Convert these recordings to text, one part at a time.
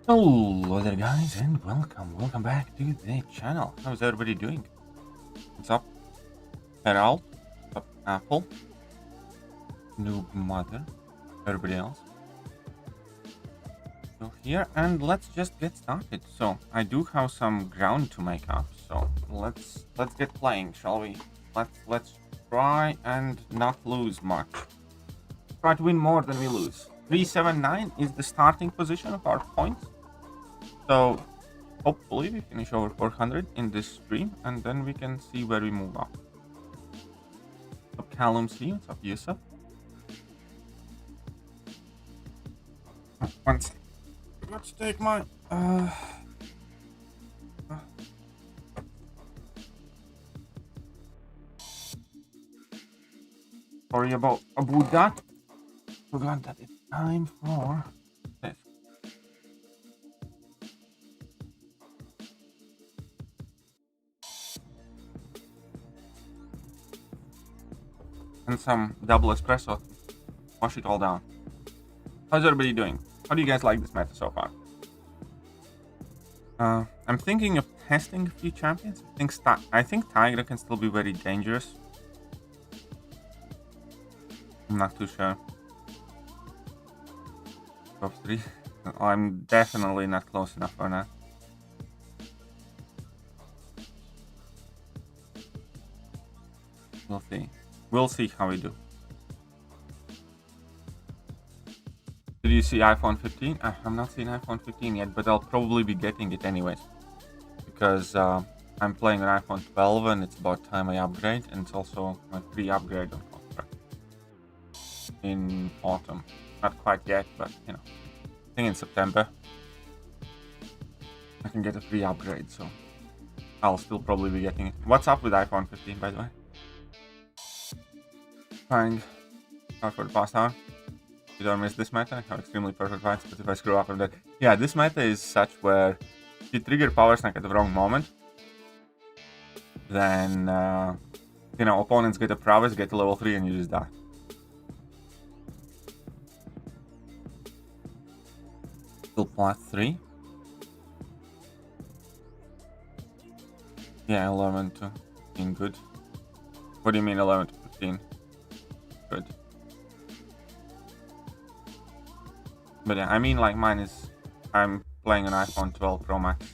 Hello there guys and welcome back to the channel. How's everybody doing? What's up Herald? What's up Apple? Noob Mother? Everybody else? So here, and let's just get started. So I do have some ground to make up, so let's get playing, shall we? Let's try and not lose much. Try to win more than we lose. 379 is the starting position of our points. So hopefully we finish over 400 in this stream, and then we can see where we move up. What's up Callum C? What's up Yusuf? One second. I forgot to take my sorry about that. Forgot that it's time for this. And some double espresso. Wash it all down. How's everybody doing? How do you guys like this meta so far? I'm thinking of testing a few champions. I think Tigra can still be very dangerous. I'm not too sure. Top 3. I'm definitely not close enough for now. We'll see. We'll see how we do. Did you see iPhone 15? I'm not seeing iPhone 15 yet, but I'll probably be getting it anyways. Because I'm playing an iPhone 12 and it's about time I upgrade. And it's also my free upgrade on contract. In autumn. Not quite yet, but you know. I think in September. I can get a free upgrade, so I'll still probably be getting it. What's up with iPhone 15, by the way? Trying out for the past hour. You don't miss this meta. I have extremely perfect fights, but if I screw up, I'm dead. Yeah, this meta is such where if you trigger power snack at the wrong moment, then you know, opponents get a prowess, get to level 3, and you just die. Still plat 3. Yeah, 11 to 15, good. What do you mean 11 to 15? Good. But yeah, I mean like mine is, I'm playing an iPhone 12 Pro Max.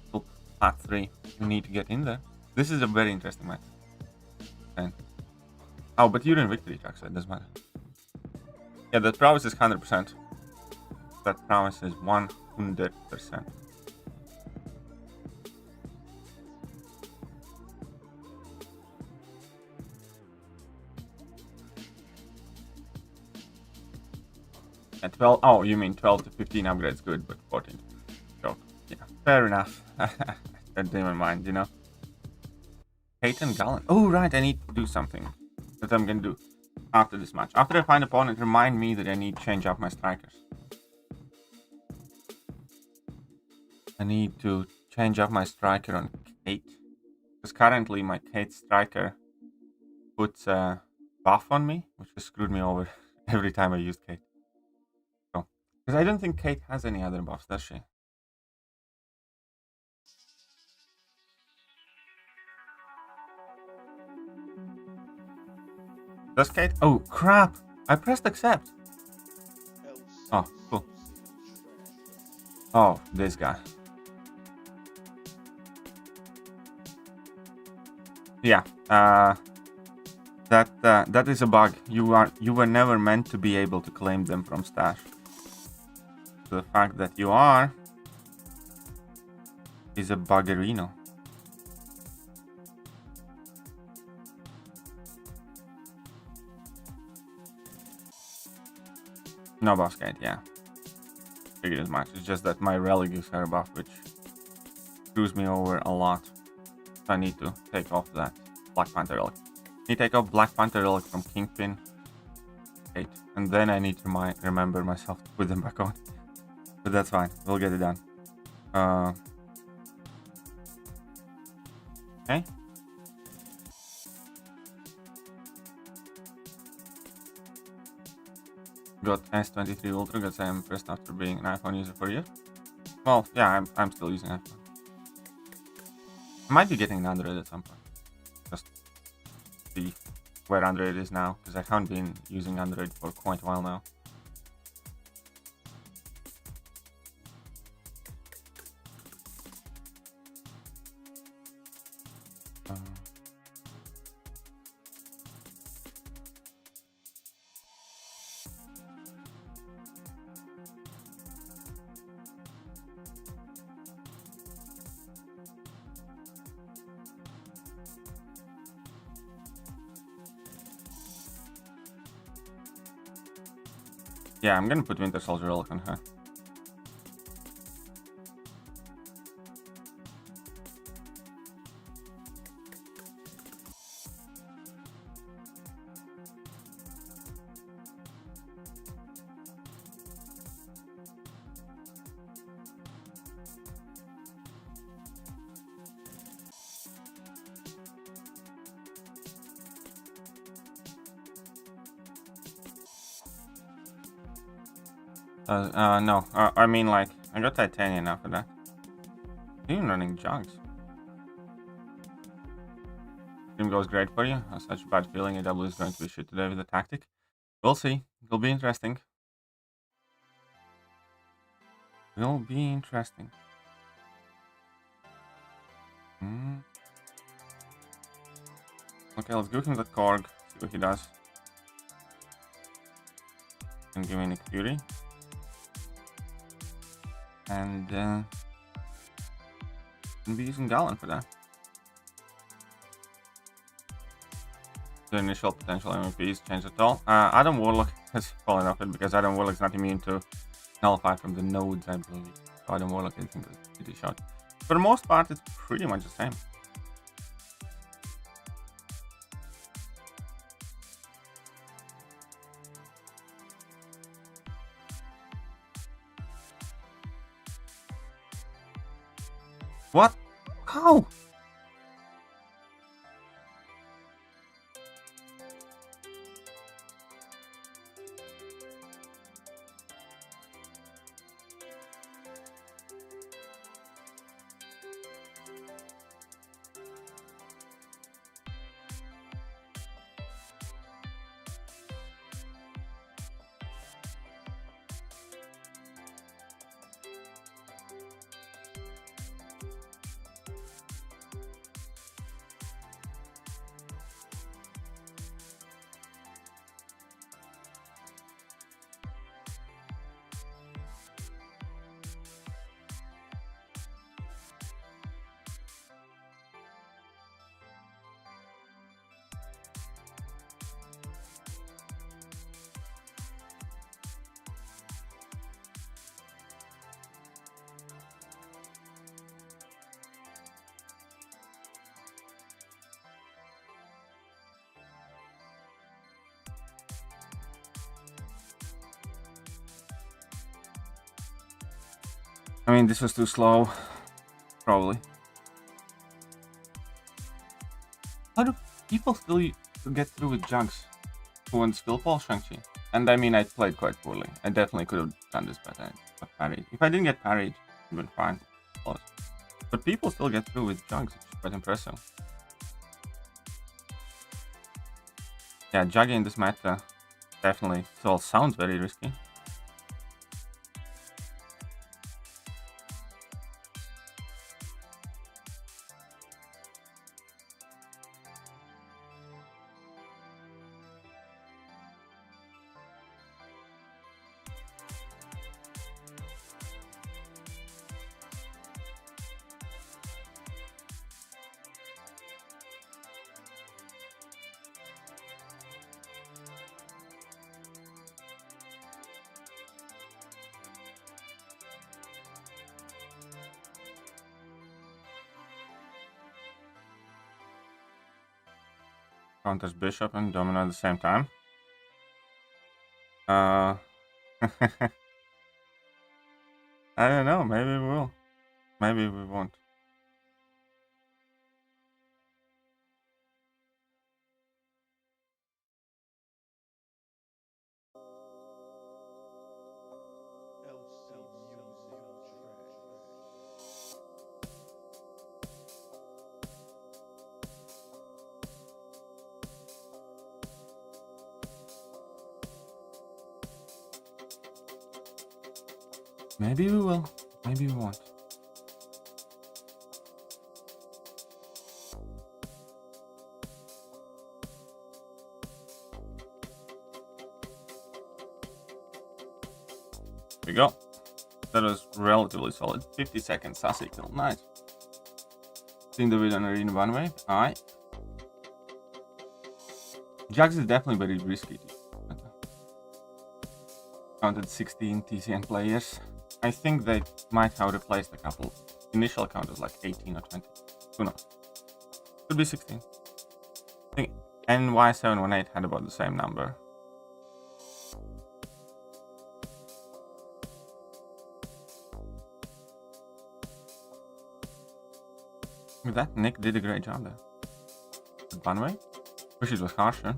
Still plat 3. You need to get in there. This is a very interesting match. And oh, but you're in victory track, so it doesn't matter. Yeah, that prowess is 100%. That prowess is 100%. At 12, oh, you mean 12 to 15 upgrades good, but 14. So, yeah, fair enough. I didn't even mind, you know. Peyton Gallant. Oh, right, I need to do something that I'm gonna do after this match. After I find an opponent, remind me that I need to change up my strikers. I need to change up my striker on Kate. Because currently my Kate striker puts a buff on me, which has screwed me over every time I used Kate. Because I don't think Kate has any other buffs, does she? Does Kate? Oh, crap! I pressed accept. Oh, cool. Oh, this guy. Yeah, that is a bug. You were never meant to be able to claim them from stash. So the fact that you are is a buggerino. No boss Kate, yeah. Figured as much. It's just that my relic gives her a buff, which screws me over a lot. So I need to take off that Black Panther relic. I need to take off Black Panther relic from Kingpin, Kate, and then I need to remember myself to put them back on. But that's fine. We'll get it done. Okay. Got S23 Ultra because I'm impressed after being an iPhone user for years. Well, yeah, I'm still using iPhone. I might be getting an Android at some point. Just see where Android is now, because I haven't been using Android for quite a while now. Yeah, I'm gonna put Winter Soldier Relic on her. No. I mean, like, I got Titanium now for that. Even running jugs. Stream goes great for you. I have such a bad feeling AW is going to be shit today with the tactic. We'll see. It'll be interesting. Will be interesting. Okay, let's give him that Korg. See what he does. And give me Nick Fury. And I'll be using Gallon for that. The initial potential MVPs changed at all. Adam Warlock has fallen off it because Adam Warlock's not immune to nullify from the nodes, I believe. So Adam Warlock, I think, is pretty shot. For the most part, it's pretty much the same. What? How? I mean, this was too slow. Probably. How do people still get through with jugs who won skill ball Shang-Chi? And I mean, I played quite poorly. I definitely could have done this better. I got parried. If I didn't get parried, it would have been fine. Close. But people still get through with jugs. It's quite impressive. Yeah, jugging in this meta definitely still sounds very risky. Counters Bishop and Domino at the same time. I don't know. Maybe we will. Maybe we won't. Maybe we will. Maybe we won't. There we go. That was relatively solid. 50 seconds sassy kill. Nice. Seeing the video on arena one way. Alright. Jax is definitely very risky. Counted 16 TCN players. I think they might have replaced a couple. Initial count was like 18 or 20. Who knows? Could be 16. I think NY718 had about the same number. With that, Nick did a great job there. But Bunway? Wish it was harsher.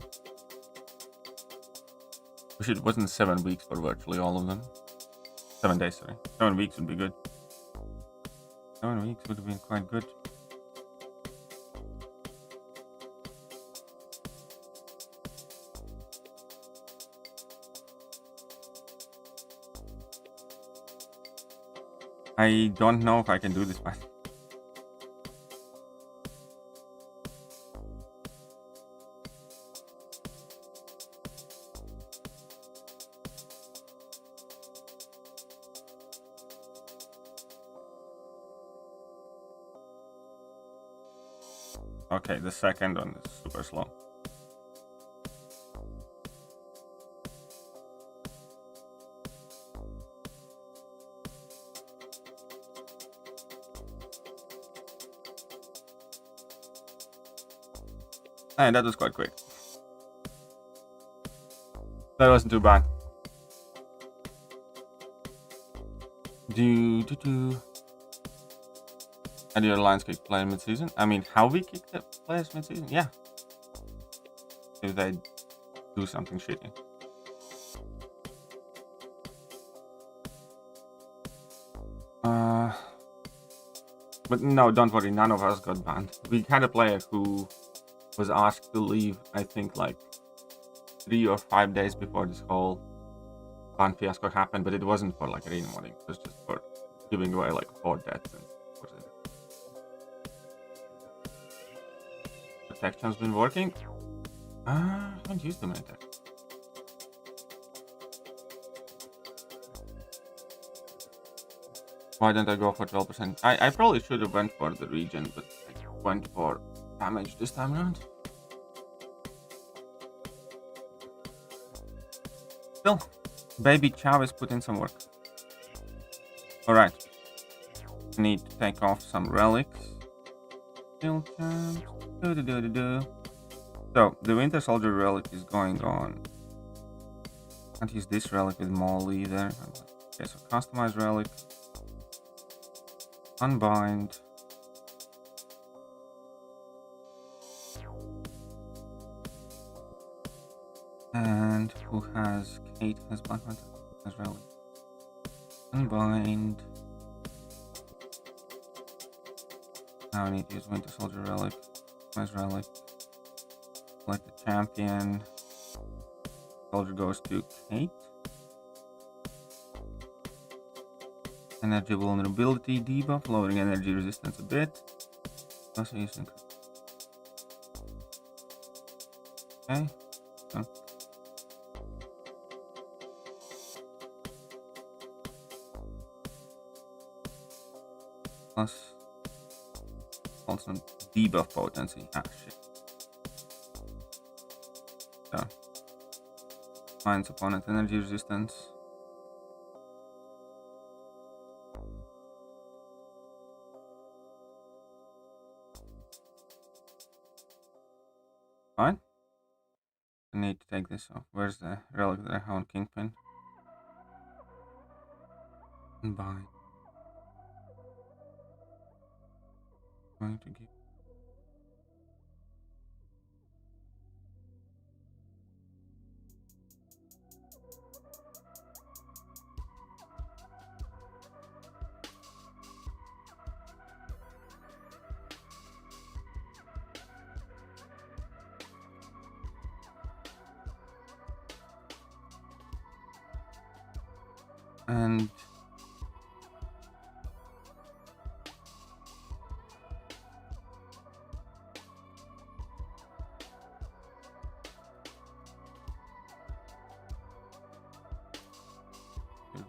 Wish it wasn't 7 weeks for virtually all of them. 7 days, sorry. 7 weeks would be good. 7 weeks would have been quite good. I don't know if I can do this one. Okay, the second one is super slow. And that was quite quick. That wasn't too bad. How do your lines kick play mid-season? I mean, how we kick the players mid-season? Yeah. If they do something shitty. But no, don't worry, none of us got banned. We had a player who was asked to leave, I think, like 3 or 5 days before this whole ban fiasco happened, but it wasn't for like arena modding. It was just for giving away like 4 deaths and what is it? The tech champ's been working. I haven't used them in tech. Why don't I go for 12%? I probably should have went for the region, but I went for damage this time around. Still, baby Chavez put in some work. Alright. Need to take off some relics. Still champs. So, the Winter Soldier relic is going on. Can't use this relic with Maul either. Okay, so customize relic. Unbind. And who has Kate has Black Hunter as relic. Unbind. Now I need to use Winter Soldier relic. Customize relic. Select the champion. Soldier goes to Kate. Energy vulnerability debuff, lowering energy resistance a bit. Also using. Okay. So. Plus. Also debuff potency. Ah, shit. So. Finds opponent energy resistance. Fine. I need to take this off. Where's the relic that I have on Kingpin? Bind. Going to give. And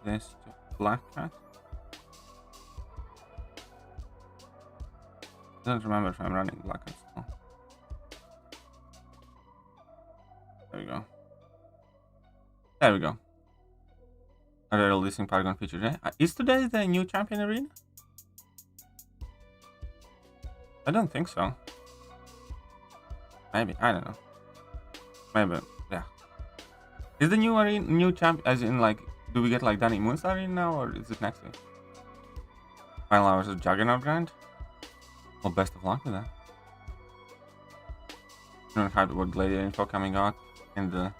this to Black Cat. I don't remember if I'm running Black Cat still. There we go. There we go. Are they releasing Paragon feature today? Is today the new champion arena? I don't think so. Maybe, I don't know. Maybe, yeah. Is the new arena, new champ, as in like, do we get like Danny Moon's arena now, or is it next week? Final hours of Juggernaut Grand? Well, best of luck with that. I'm hyped about Gladiator info coming out in the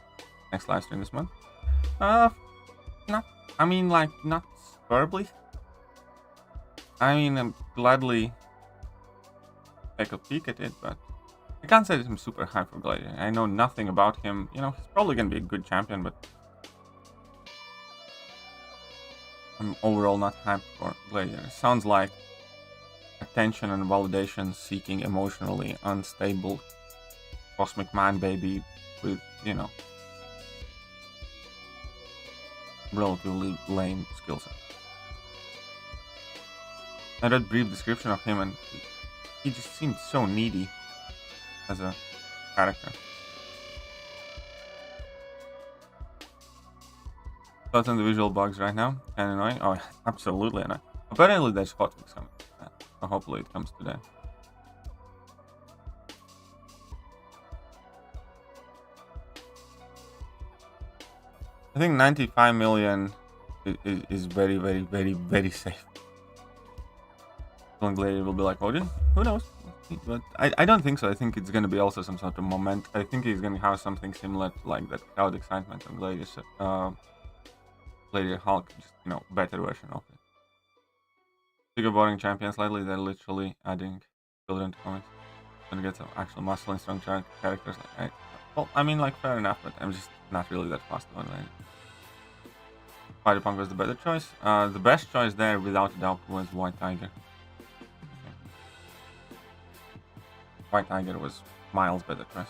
next live stream this month. Not, I mean, like, not verbally. I mean, I'm gladly take a peek at it, but I can't say that I'm super hyped for Gladiator. I know nothing about him. You know, he's probably gonna be a good champion, but I'm overall not hyped for Gladiator. Sounds like attention and validation seeking, emotionally unstable cosmic man baby with, you know, relatively lame skill set. I read brief description of him and he just seemed so needy as a character. Thoughts on the visual bugs right now? Kind of annoying? Oh, absolutely annoying. Apparently there's hotfix coming. So hopefully it comes today. I think 95 million is very, very, very, very safe. Gladiator will be like Odin? Who knows? But I don't think so. I think it's going to be also some sort of moment. I think he's going to have something similar to like that crowd excitement on Gladiator Hulk, just, you know, better version of it. Bigger boring champions lately, they're literally adding children to comics. Gonna get some actual muscle and strong characters. Like, well, I mean, like, fair enough, but I'm just not really that fast about it. Spider-Punk was the better choice. The best choice there, without a doubt, was White Tiger. White Tiger was miles better choice.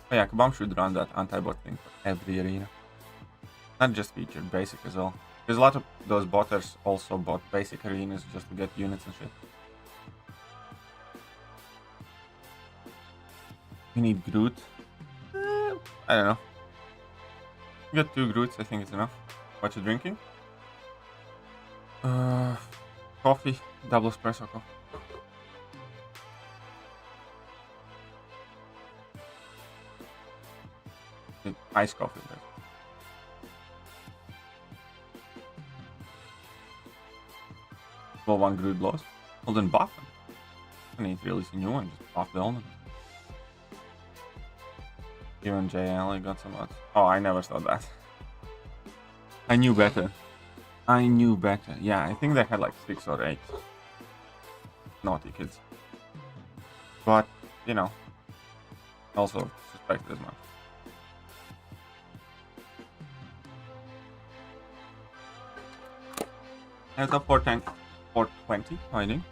Oh yeah, Kabam should run that anti-bot thing for every arena. Not just featured, basic as well. Because a lot of those botters also bought basic arenas just to get units and shit. You need Groot. I don't know. You got 2 Groots, I think it's enough. What you drinking? Coffee, double espresso coffee. Iced coffee. Well, 1 Groot lost. Well, then buff him. I need to release a new one, just buff the element. Even JL got some odds. Oh, I never saw that. I knew better. I knew better. Yeah, I think they had like 6 or 8. Naughty kids. But, you know, also suspected as much. And top 420, how are you doing?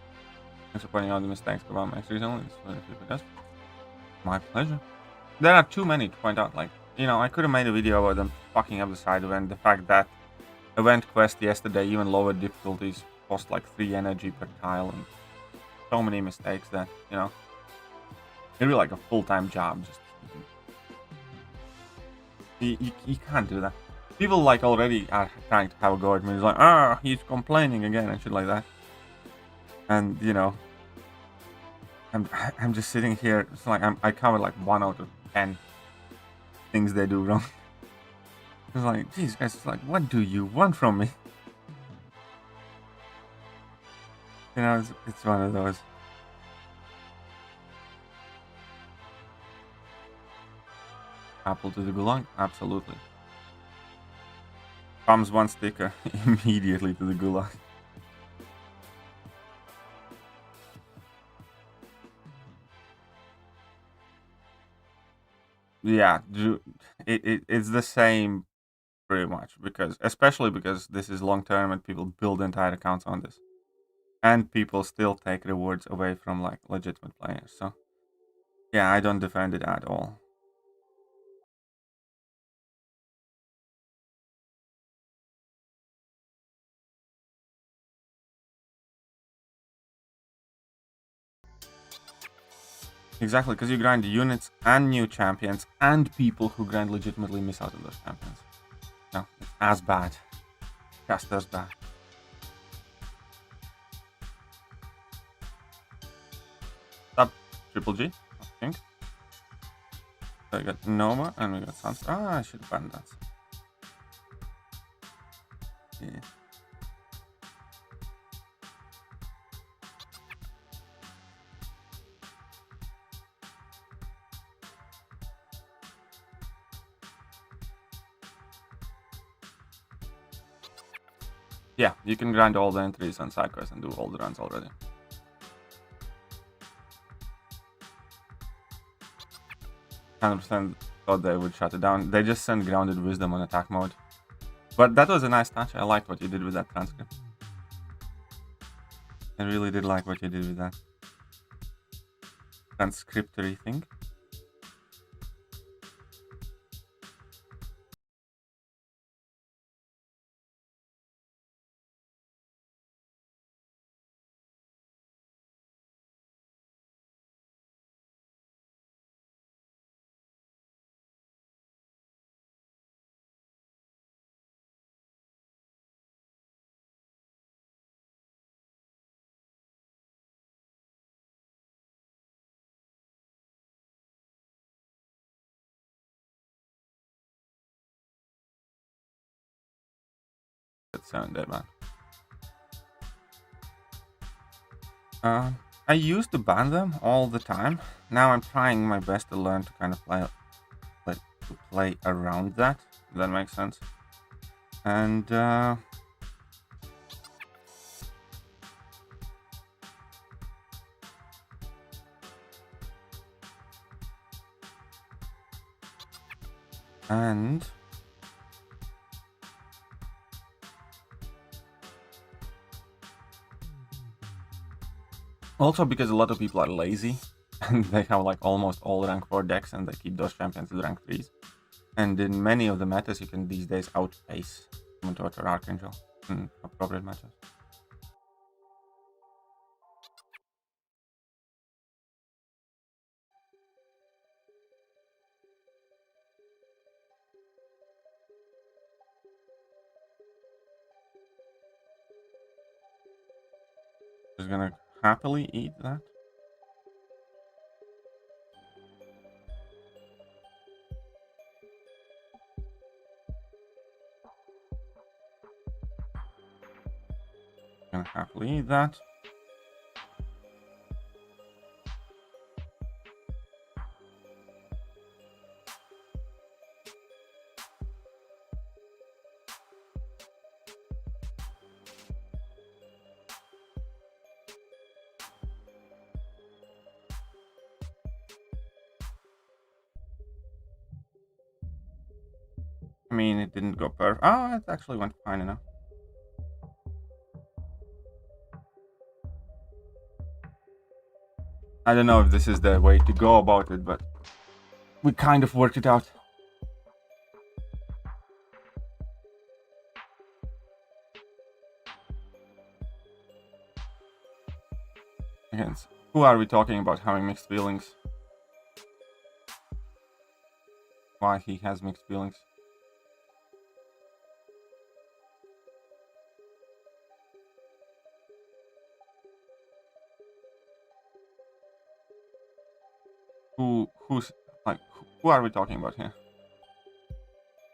Thanks for pointing out the mistakes about my recently. It's very does. My pleasure. There are too many to point out. Like, you know, I could have made a video about them fucking up the side event. The fact that event quest yesterday, even lower difficulties, cost like 3 energy per tile, and so many mistakes that, you know, it'd be like a full-time job. Just you can't do that. People like already are trying to have a go at me. It's like, he's complaining again and shit like that. And, you know, I'm just sitting here. It's like I covered like 1 out of 10 things they do wrong. It's like, geez, guys, it's like, what do you want from me? You know, it's one of those. Apple to the gulag? Absolutely. Comes 1 sticker immediately to the gulag. Yeah, it's the same pretty much, because especially because this is long term and people build entire accounts on this, and people still take rewards away from like legitimate players. So Yeah, I don't defend it at all. Exactly, because you grind units and new champions and people who grind legitimately miss out on those champions. No, it's as bad. Just as bad. Sub Triple G, I think. So we got Nova and we got Sunset. Ah, I should have banned that. Yeah. Yeah, you can grind all the entries and side quests and do all the runs already. %, thought they would shut it down. They just sent Grounded Wisdom on attack mode. But that was a nice touch. I liked what you did with that transcript. I really did like what you did with that transcriptory thing. That's 7 there, man. I used to ban them all the time. Now I'm trying my best to learn to kind of play around that. If that makes sense. And also because a lot of people are lazy and they have like almost all rank 4 decks and they keep those champions at rank 3s. And in many of the metas you can these days outpace Human Torch or Archangel in appropriate matches. Just gonna happily eat that. Gonna happily eat that. I mean, it didn't go perfect. Oh, it actually went fine enough. I don't know if this is the way to go about it, but we kind of worked it out. Again, who are we talking about having mixed feelings? Why he has mixed feelings? Who's like who are we talking about here?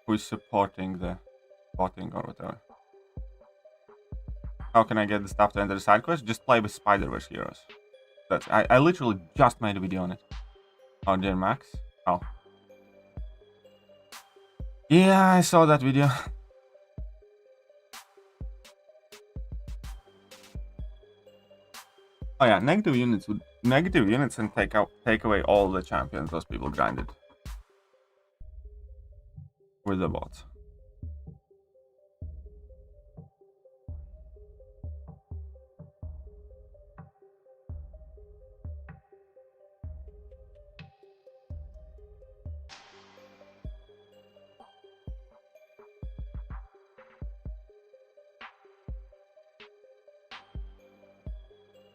Who's supporting the botting or whatever? How can I get the stuff to enter the side quest? Just play with Spider-Verse heroes. That's I literally just made a video on it. Oh, dear Max. Oh. Yeah, I saw that video. Oh yeah, negative units and take away all the champions those people grinded with the bots.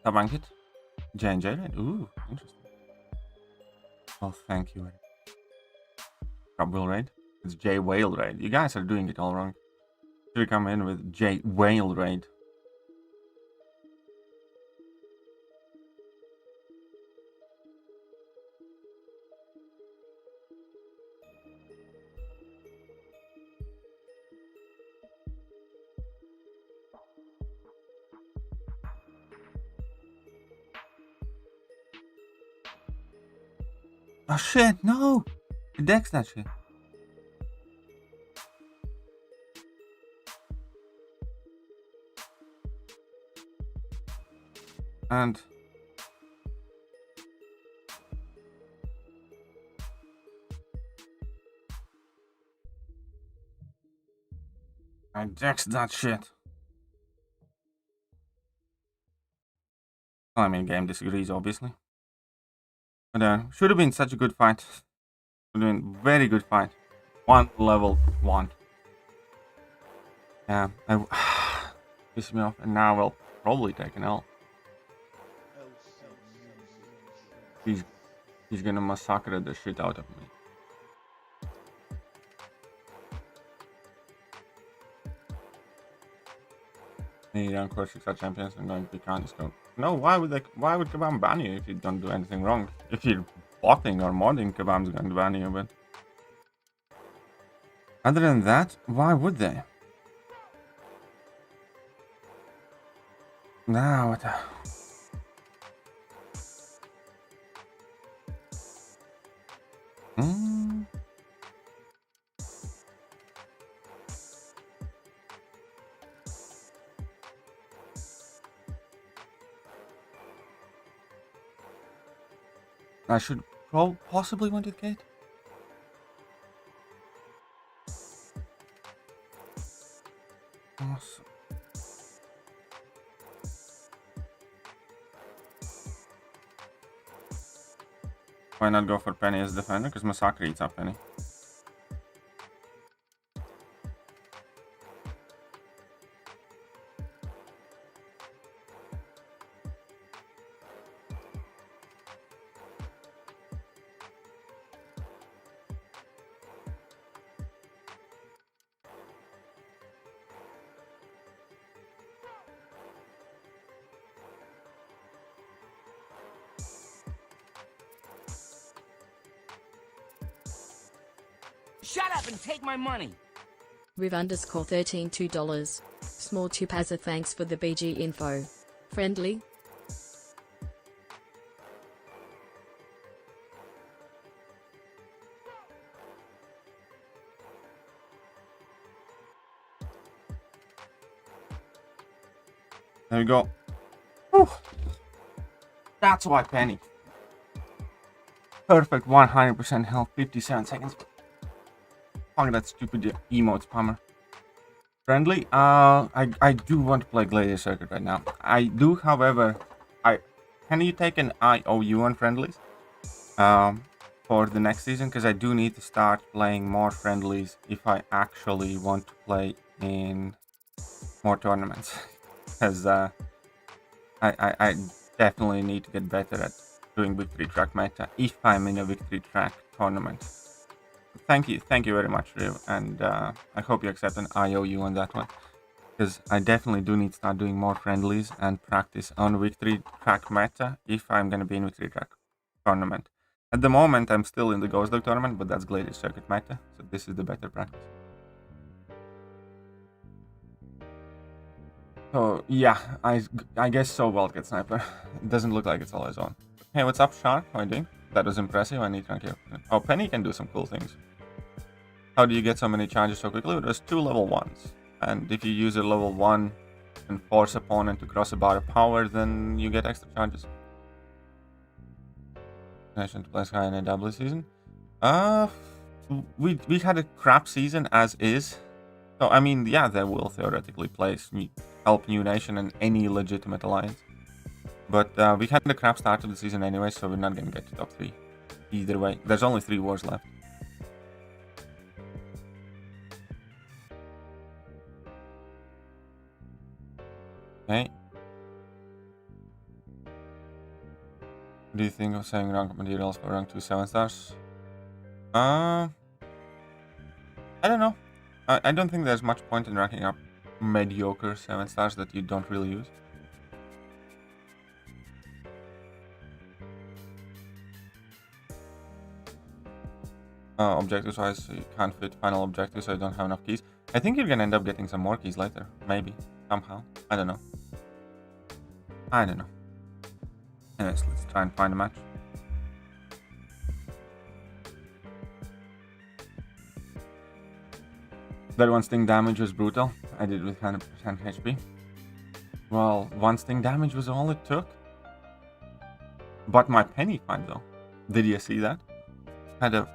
Tabankit. J&J raid? Ooh, interesting. Well, thank you. Crabwheel raid? It's J Whale raid. You guys are doing it all wrong. Should come in with J Whale raid. Oh shit, no! It decks that shit. And I dex that shit. I mean, game disagrees, obviously. But should have been such a good fight. Should have been very good fight. One level one. Yeah, piss me off, and now we'll probably take an L. He's gonna massacre the shit out of me. The young coaches are champions and going to be kind of no, why would Kabam ban you if you don't do anything wrong? If you're botting or modding, Kabam's going to ban you, but other than that, why would they? Now what the... I should possibly went with Kate. Awesome. Why not go for Penny as defender? Because Massacre eats up Penny. Shut up and take my money! Riv _13 $2. Small tip as a thanks for the BG info. Friendly? There we go. Whew. That's why Penny. Perfect 100% health, 57 seconds. Fuck that stupid emote spammer. Friendly? I do want to play Gladiator Circuit right now. I do, however, can you take an IOU on friendlies? For the next season, because I do need to start playing more friendlies if I actually want to play in more tournaments. Because I definitely need to get better at doing victory track meta if I'm in a victory track tournament. Thank you very much, Riv, and I hope you accept an IOU on that one, because I definitely do need to start doing more friendlies and practice on victory track meta if I'm going to be in victory track tournament. At the moment, I'm still in the Ghost Dog tournament, but that's Gladiator Circuit meta, so this is the better practice. So yeah, I guess so. Wildcat Sniper. It doesn't look like it's all his own. Hey, what's up, Shark? How are you doing? That was impressive. I need to here. Oh, Penny can do some cool things. How do you get so many charges so quickly? There's 2 level 1s. And if you use a level 1 and force opponent to cross a bar of power, then you get extra charges. Nation to play Sky in a double season? We had a crap season as is. So, I mean, yeah, they will theoretically help New Nation and any legitimate alliance. But we had a crap start to the season anyway, so we're not going to get to top 3. Either way, there's only 3 wars left. Okay. do you think of saving rank materials for rank 2 7 stars? I don't know. I don't think there's much point in ranking up mediocre 7 stars that you don't really use. Objectives wise, you can't fit final objectives, so you don't have enough keys. I think you're gonna end up getting some more keys later. Maybe. Somehow. I don't know. Anyways, let's try and find a match. That one sting damage was brutal. I did with 100% HP. Well, one sting damage was all it took. But my penny fight though. Did you see that? Had a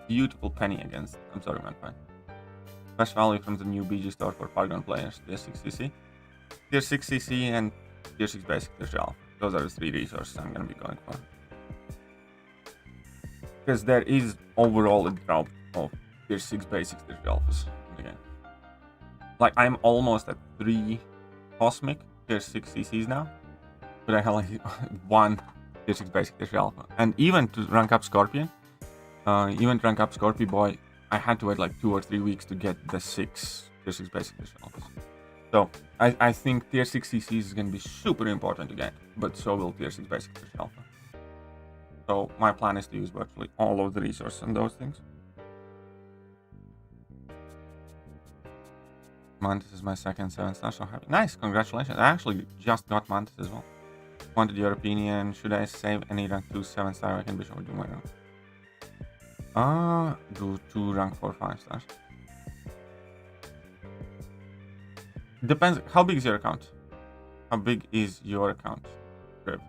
beautiful penny against Mandalorian fight. Best value from the new BG store for Battleground players. Tier 6 CC. Tier 6 CC and Tier 6 basic Tier 3 alpha. Those are the 3 resources I'm gonna be going for. Because there is overall a drop of Tier 6 basics, Tier 3 alphas in the game. Like, I'm almost at 3 cosmic Tier 6 CCs now. But I have like 1 Tier 6 basic, Tier 3 alpha. And even to rank up Scorpion, Boy, I had to wait like 2 or 3 weeks to get the 6 Tier 6 basic, Tier 3 alphas. So, I think Tier 6 CCs is going to be super important to get, but so will Tier 6 basic, Tier 3 alpha. So, my plan is to use virtually all of the resources on those things. Mantis is my second 7 star, so happy. Nice, congratulations. I actually just got Mantis as well. Wanted your opinion. Should I save any rank 2 7 star? I can be sure to do my rank. Do 2 rank 4 5 stars. Depends. How big is your account? How big is your account? Grip.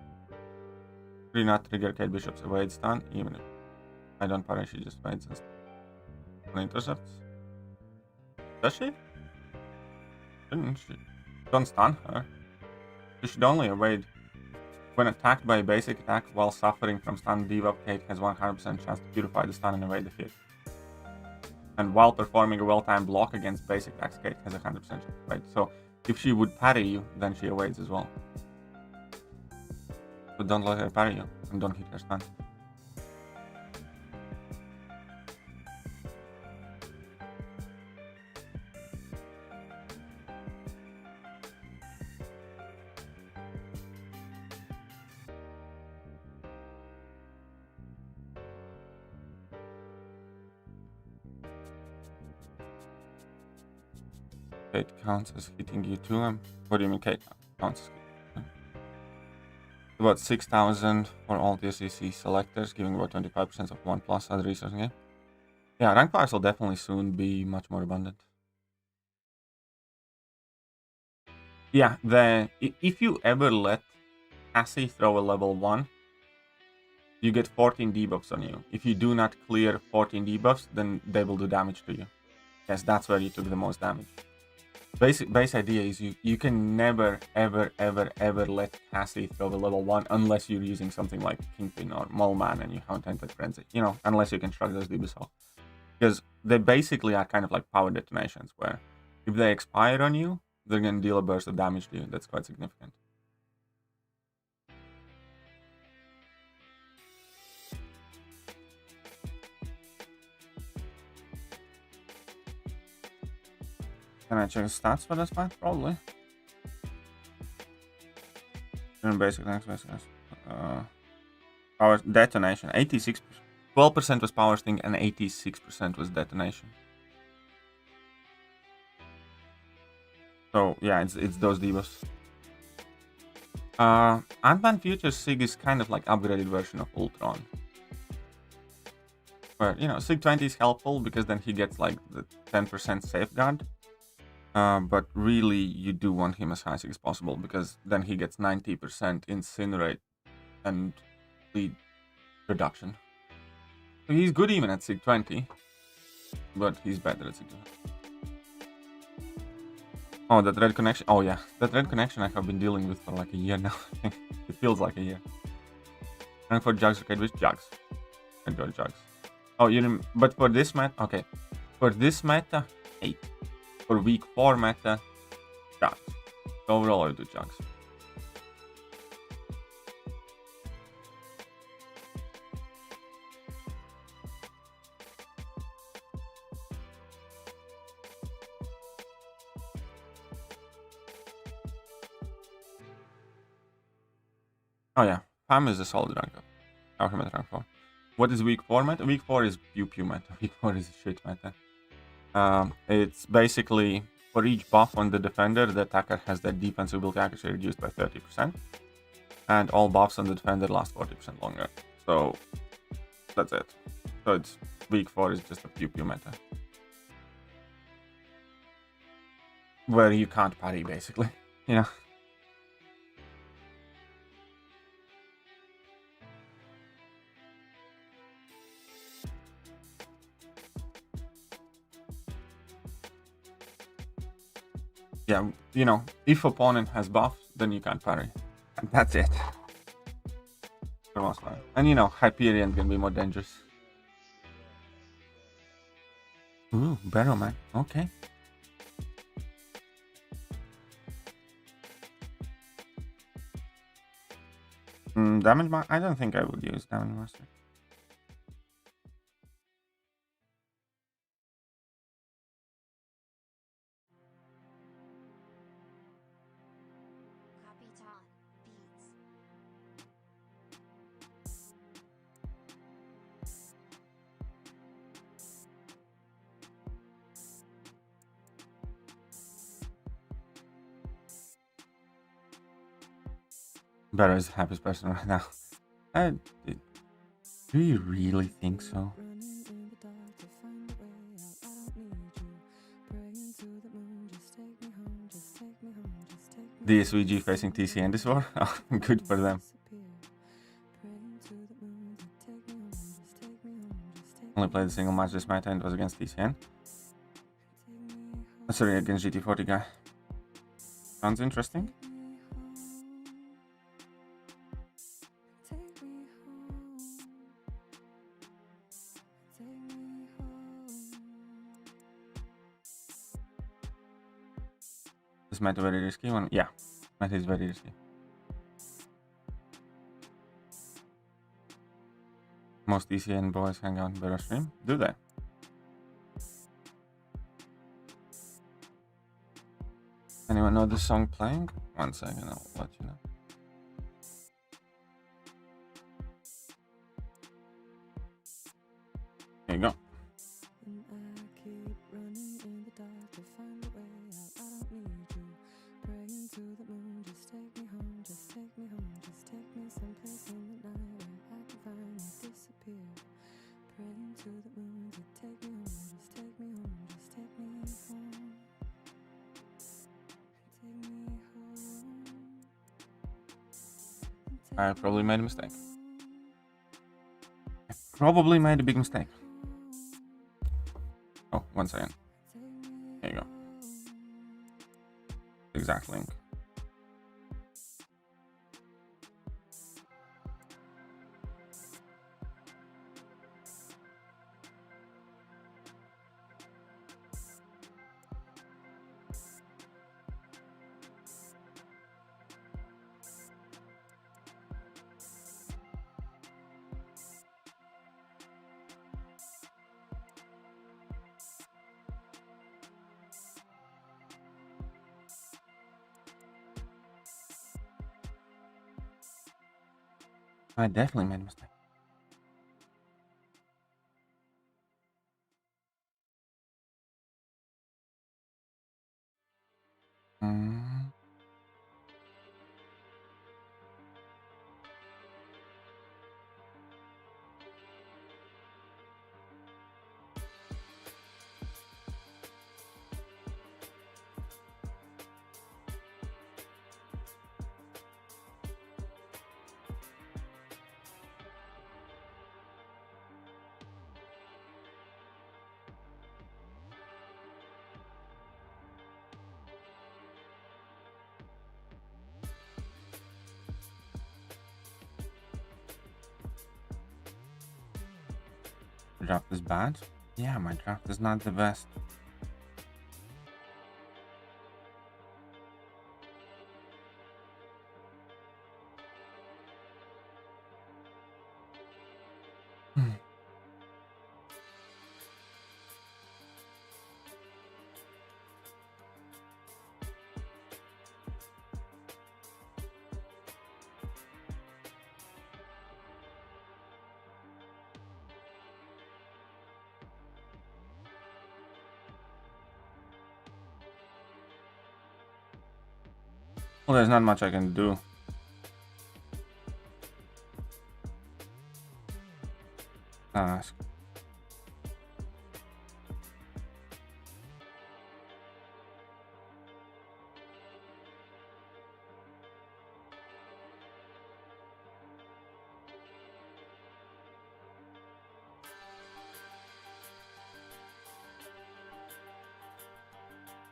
Do not trigger Kate Bishop's evade stun, even if I don't parry, she just waits and intercepts. Does she? Shouldn't she? Don't stun her. She should only evade. When attacked by a basic attack while suffering from stun debuff, Kate has 100% chance to purify the stun and evade the hit. And while performing a well-timed block against basic attacks, Kate has 100% chance to evade. So if she would parry you, then she evades as well. But don't let her parry you, and don't hit her stun. Kate counts as hitting you too. What do you mean Kate counts as hitting you? About 6,000 for all TSCC selectors, giving about 25% of 1+ other resource game. Yeah, rank powers will definitely soon be much more abundant. Yeah, if you ever let Cassie throw a level 1, you get 14 debuffs on you. If you do not clear 14 debuffs, then they will do damage to you. Yes, that's where you took the most damage. Base idea is you can never ever let Cassie throw the level 1 unless you're using something like Kingpin or Mole-Man and you have Tainted Frenzy. You know, unless you can shrug those debuffs off. Because they basically are kind of like power detonations where if they expire on you, they're going to deal a burst of damage to you. That's quite significant. Can I check the stats for this fight? Probably. Basic next. Power detonation. 86%. 12% was power sting and 86% was detonation. So yeah, it's those debuffs. Ant-Man Future Sig is kind of like upgraded version of Ultron. Where, you know, Sig 20 is helpful because then he gets like the 10% safeguard. But really, you do want him as high as possible because then he gets 90% incinerate and bleed reduction. So he's good even at Sig 20, but he's better at Sig 20. Oh, that red connection. Oh yeah, that red connection I have been dealing with for like a year now. It feels like a year. And for Jugs, okay, with Jugs. Enjoy Jugs. Oh, you didn't. But for this meta, okay. For this meta, 8. For week 4 meta, Jugs. Overall, I do Jugs. Oh yeah, Pam is a solid rank up. After meta rank 4. What is week 4 meta? Week 4 is pew pew meta. Week 4 is shit meta. It's basically for each buff on the defender, the attacker has their defensive ability accuracy reduced by 30%. And all buffs on the defender last 40% longer. So that's it. So it's week 4 is just a pew pew meta. Where you can't parry basically, you know. Yeah, you know, if opponent has buffs, then you can't parry. And that's it. For the most part. And you know, Hyperion can be more dangerous. Ooh, Barrow man. Okay. Damage master? I don't think I would use damage master. Barrow is the happiest person right now. Do you really think so? The SVG facing TCN this war? Oh, good for them. Only played a single match this meta and it was against TCN. Sorry, against GT40 guy. Sounds interesting. This meta very risky one. Yeah, meta is very risky. Most TCN boys hang out in Barrow stream. Do they? Anyone know the song playing? 1 second, I'll let you know. Here you go. I probably made a mistake. I probably made a big mistake. Oh, 1 second. There you go. Exact link. I definitely made a mistake. Draft is bad? Yeah, my draft is not the best. Well, there's not much I can do. Ask.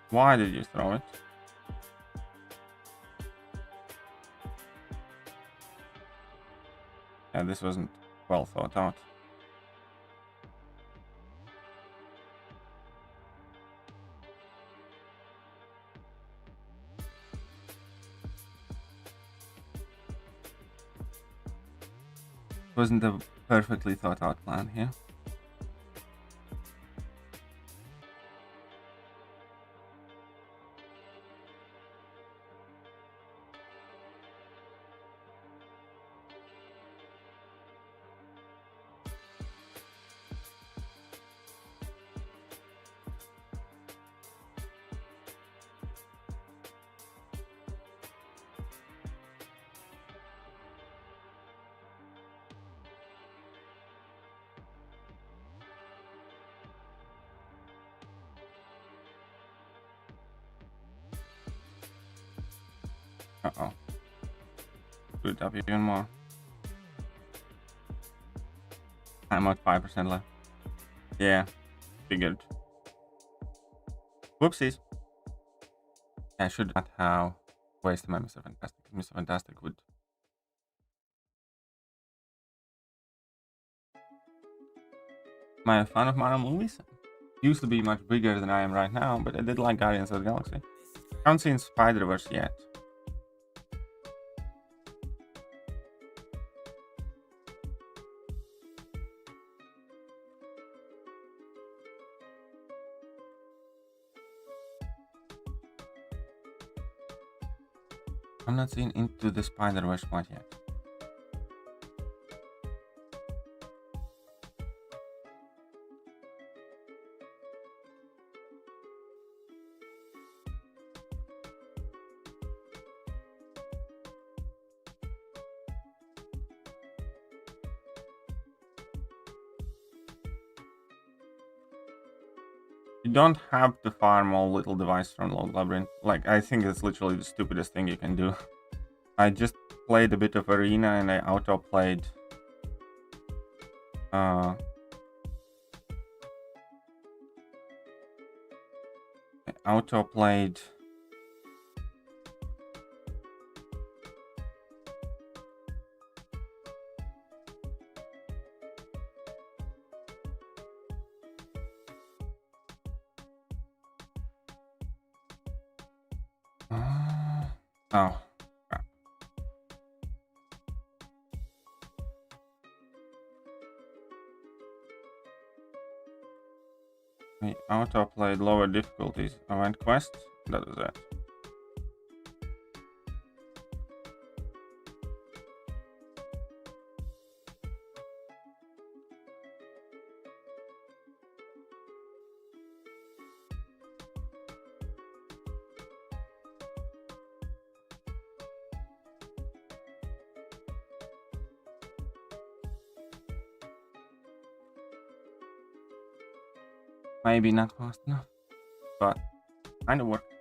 Why did you throw it? Yeah, this wasn't well thought out. Wasn't a perfectly thought out plan here. Uh-oh. Screwed up even more. I'm at 5% left. Yeah, figured. Whoopsies. I should not have wasted my Mr. Fantastic. Mr. Fantastic would... My fan of Marvel movies used to be much bigger than I am right now, but I did like Guardians of the Galaxy. Haven't seen Spider-Verse yet. I'm not seen Into the Spider-Verse quite yet. You don't have to farm all little device from Log Labyrinth. Like, I think it's literally the stupidest thing you can do. I just played a bit of Arena and I auto-played... Oh, crap. I auto-played lower difficulties. Event quest? That was it. Maybe not fast enough, but kind of worked.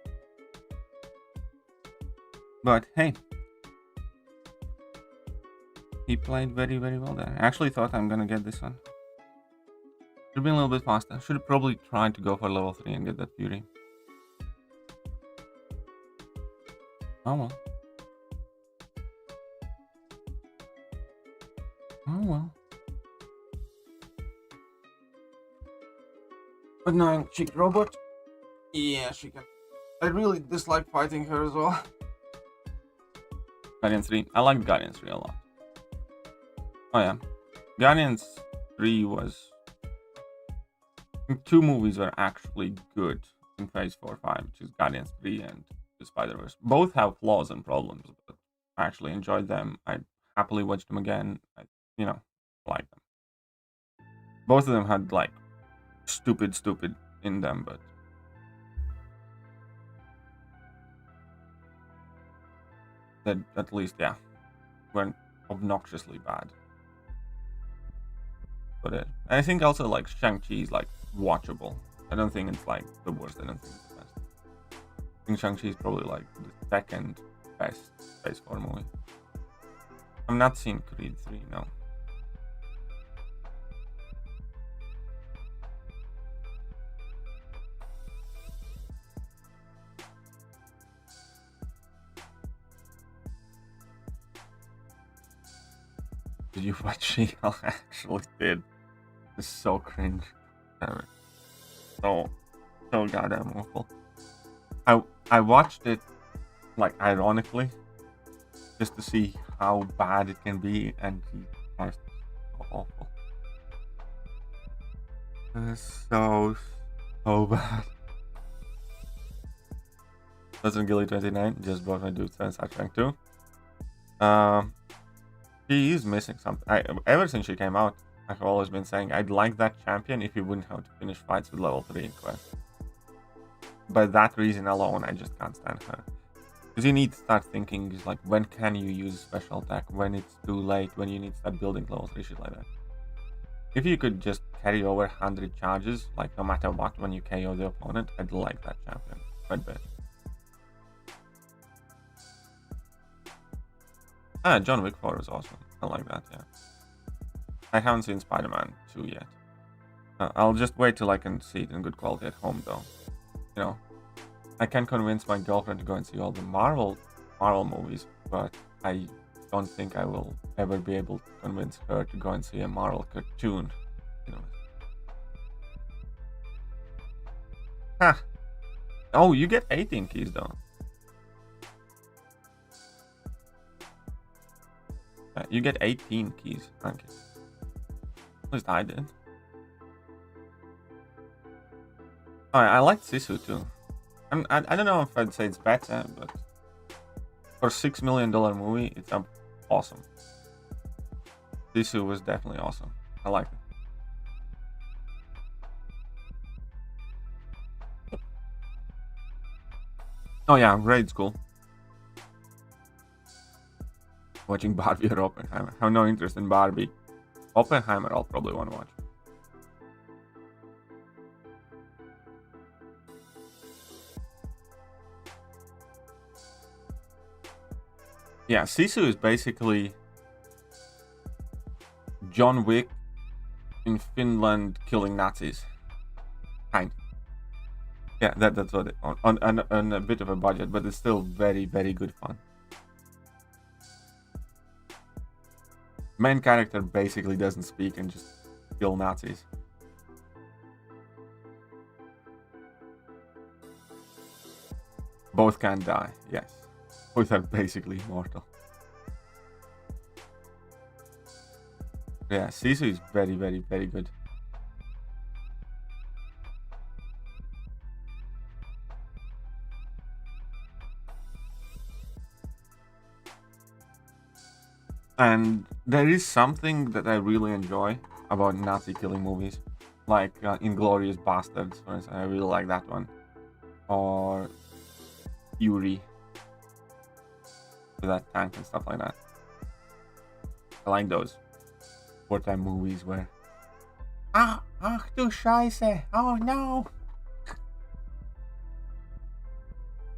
But hey, he played very, very well there. I actually thought I'm gonna get this one. Should have been a little bit faster. Should have probably tried to go for level 3 and get that Fury. Oh well. Oh well. But no, Chick Robot. Yeah, she can. I really dislike fighting her as well. Guardians 3. I liked Guardians 3 a lot. Oh yeah. Guardians 3 was... Two movies were actually good in Phase 4-5, which is Guardians 3 and the Spider-Verse. Both have flaws and problems, but I actually enjoyed them. I happily watched them again. I, like them. Both of them had, like, stupid in them, but that at least, yeah, weren't obnoxiously bad. But I think also like Shang-Chi is like watchable. I don't think it's like the worst. I don't think it's the best. I think Shang-Chi is probably like the second best Phase 4 movie. I'm not seeing Creed 3, no. Did you watch She-Hulk? I actually did. It's so cringe. So goddamn awful. I watched it like ironically, just to see how bad it can be, and it's so awful. It's so bad. Doesn't Gilly 29 just brought my dude sense at rank 2. He is missing something. Ever since she came out, I've always been saying I'd like that champion if he wouldn't have to finish fights with level 3 in Quest. By that reason alone, I just can't stand her. Because you need to start thinking, like, when can you use special attack, when it's too late, when you need to start building level 3 shit like that. If you could just carry over 100 charges, like no matter what, when you KO the opponent, I'd like that champion quite a bit. John Wick 4 is awesome. I like that, yeah. I haven't seen Spider-Man 2 yet. I'll just wait till I can see it in good quality at home, though. You know, I can convince my girlfriend to go and see all the Marvel movies, but I don't think I will ever be able to convince her to go and see a Marvel cartoon. You know. Ha! Oh, you get 18 keys though. You get 18 keys. Thank you. At least I did. I like Sisu too. I don't know if I'd say it's better, but for $6 million movie, it's awesome. Sisu was definitely awesome. I like it. Oh yeah, Raid's cool. Watching Barbie or Oppenheimer. I have no interest in Barbie. Oppenheimer I'll probably want to watch. Yeah, Sisu is basically John Wick in Finland killing Nazis. Kind. Yeah, that's what it on a bit of a budget, but it's still very, very good fun. Main character basically doesn't speak and just kill Nazis. Both can die, yes. Both are basically immortal. Yeah, Sisu is very, very, very good. And there is something that I really enjoy about Nazi killing movies. Like Inglourious Bastards, for instance. I really like that one. Or Fury. With that tank and stuff like that. I like those wartime movies where ach du Scheiße, oh no.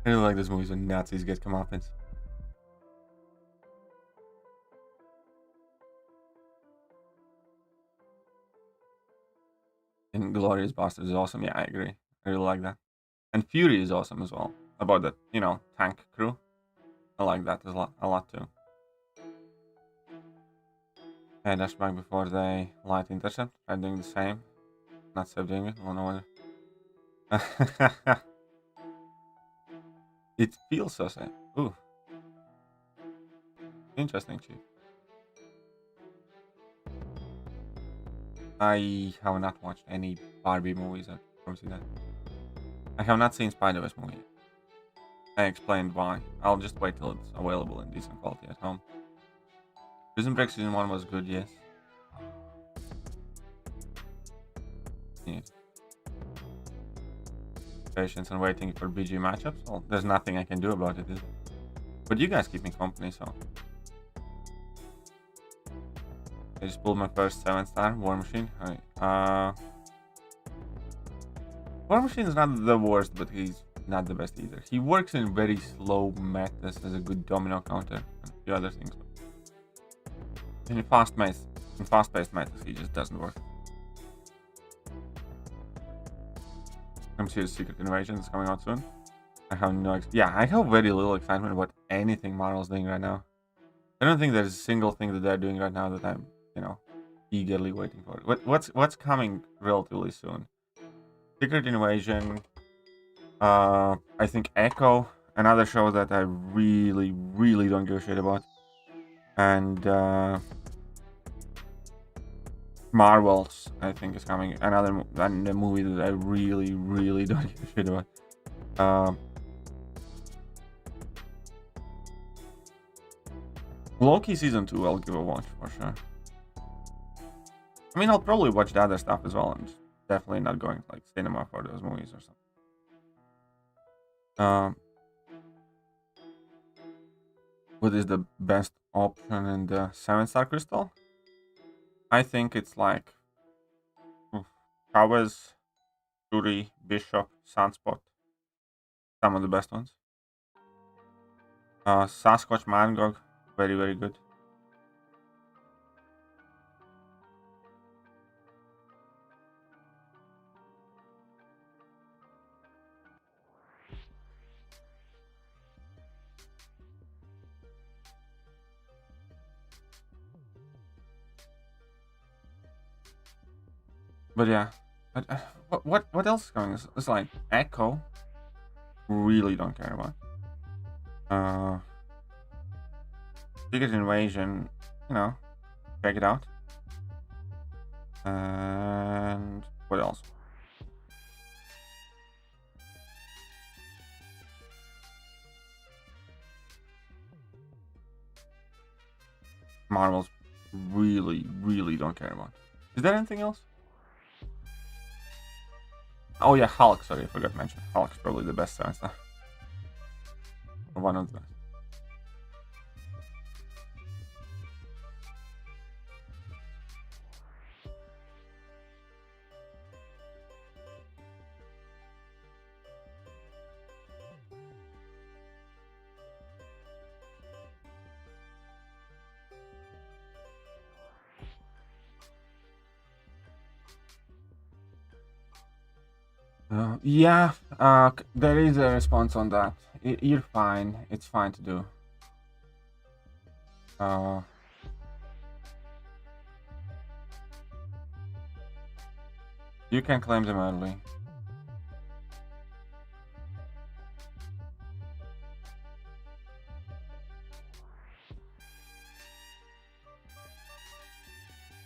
I really like those movies when Nazis get comeuppance. Inglourious Bastards is awesome. Yeah, I agree. I really like that. And Fury is awesome as well. About the, you know, tank crew. I like that a lot too. Yeah, dash back before they light intercept. Try doing the same. Not so doing it. I don't know whether. It feels so safe. Ooh. Interesting, Chief. I have not watched any Barbie movies. I promise you that. I have not seen Spider-Verse movie. I explained why. I'll just wait till it's available in decent quality at home. Prison Break Season 1 was good, yes. Yeah. Patience and waiting for BG matchups. Well, there's nothing I can do about it, is there? But you guys keep me company, so. I just pulled my first 7-star War Machine. War Machine is not the worst, but he's not the best either. He works in very slow metas as a good domino counter and a few other things. In fast-paced metas, he just doesn't work. I'm serious. Secret Invasion is coming out soon. I have no I have very little excitement about anything Marvel's doing right now. I don't think there's a single thing that they're doing right now that I'm, eagerly waiting for. What's coming relatively soon? Secret Invasion. I think Echo, another show that I really, really don't give a shit about. And Marvels, I think, is coming. Another movie that I really, really don't give a shit about. Loki season 2, I'll give a watch for sure. I mean, I'll probably watch the other stuff as well, and definitely not going to, like, cinema for those movies or something. What is the best option in the 7-star crystal? I think it's like Chavez, Shuri, Bishop, Sunspot. Some of the best ones. Sasquatch, Mangog, very, very good. But yeah, what else is coming? It's like Echo. Really don't care about. Secret Invasion, check it out. And what else? Marvels really, really don't care about. Is there anything else? Oh yeah, Hulk. Sorry, I forgot to mention. Hulk's probably the best 7-star. One of the best. There is a response on that. You're fine. It's fine to do. You can claim them early.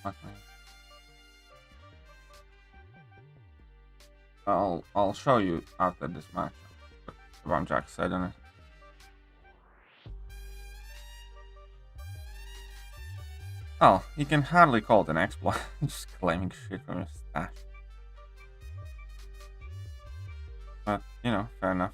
Okay. I'll show you after this match. From Jack's side on it. Oh, you can hardly call it an exploit. Just claiming shit from your stash. But, fair enough.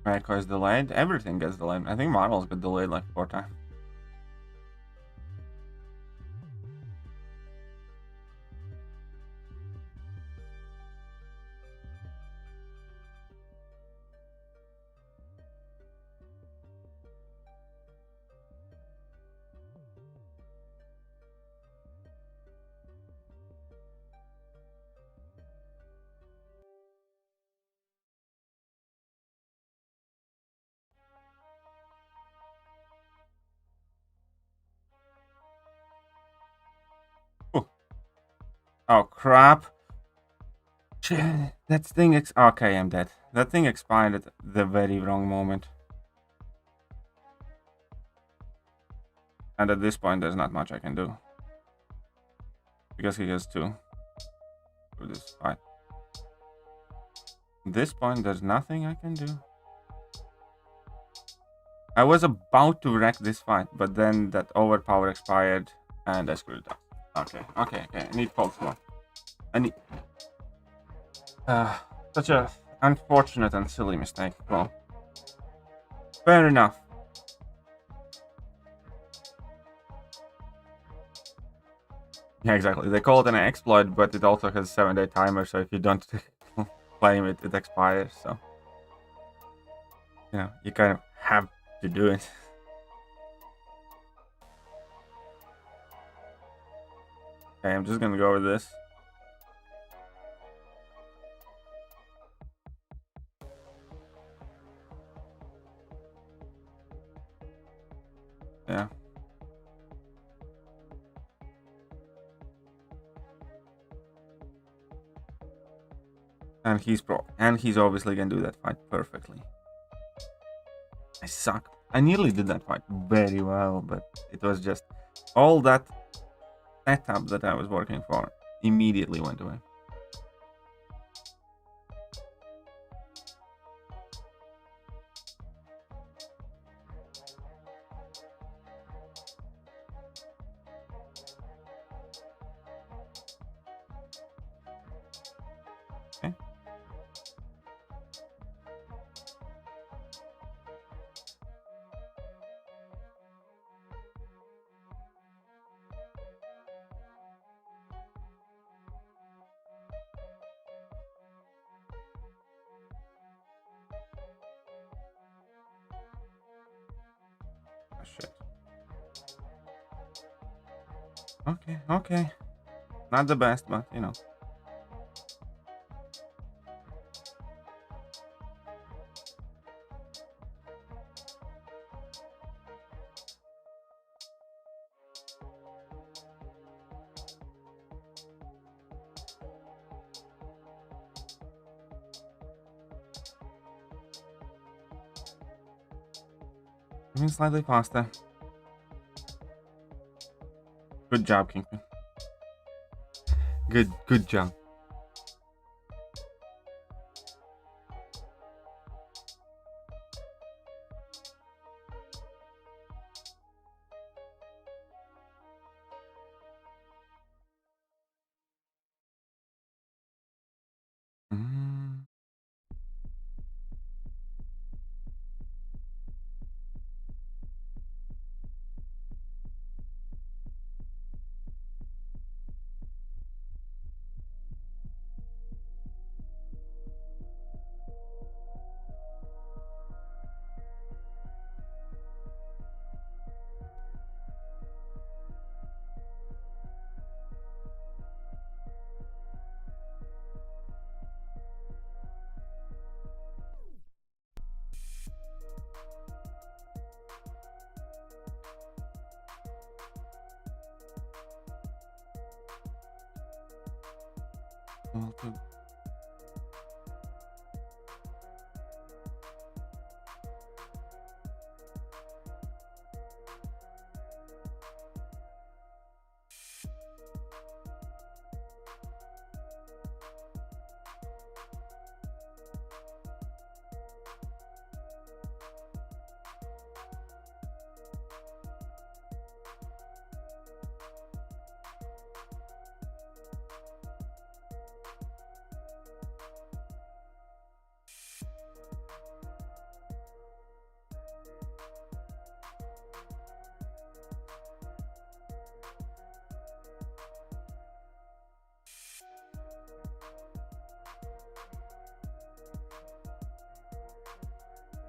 Echo is delayed. Everything gets delayed. I think Marvels got delayed like 4 times. Oh crap! That thing okay, I'm dead. That thing expired at the very wrong moment. And at this point, there's not much I can do. Because he has 2 for this fight. At this point, there's nothing I can do. I was about to wreck this fight, but then that overpower expired, and I screwed it up. Okay. I need cold smoke. I need... such a unfortunate and silly mistake. Well, fair enough. Yeah, exactly. They call it an exploit, but it also has a 7-day timer, so if you don't claim it, it expires, so... You know, you kind of have to do it. Okay, I'm just gonna go with this. Yeah. And he's obviously gonna do that fight perfectly. I suck. I nearly did that fight very well, but it was just all that setup that I was working for immediately went away. Okay. Oh, shit. Okay. Not the best, but you know. Even slightly faster. Good job, Kingpin. Good job. Mm. Well, good.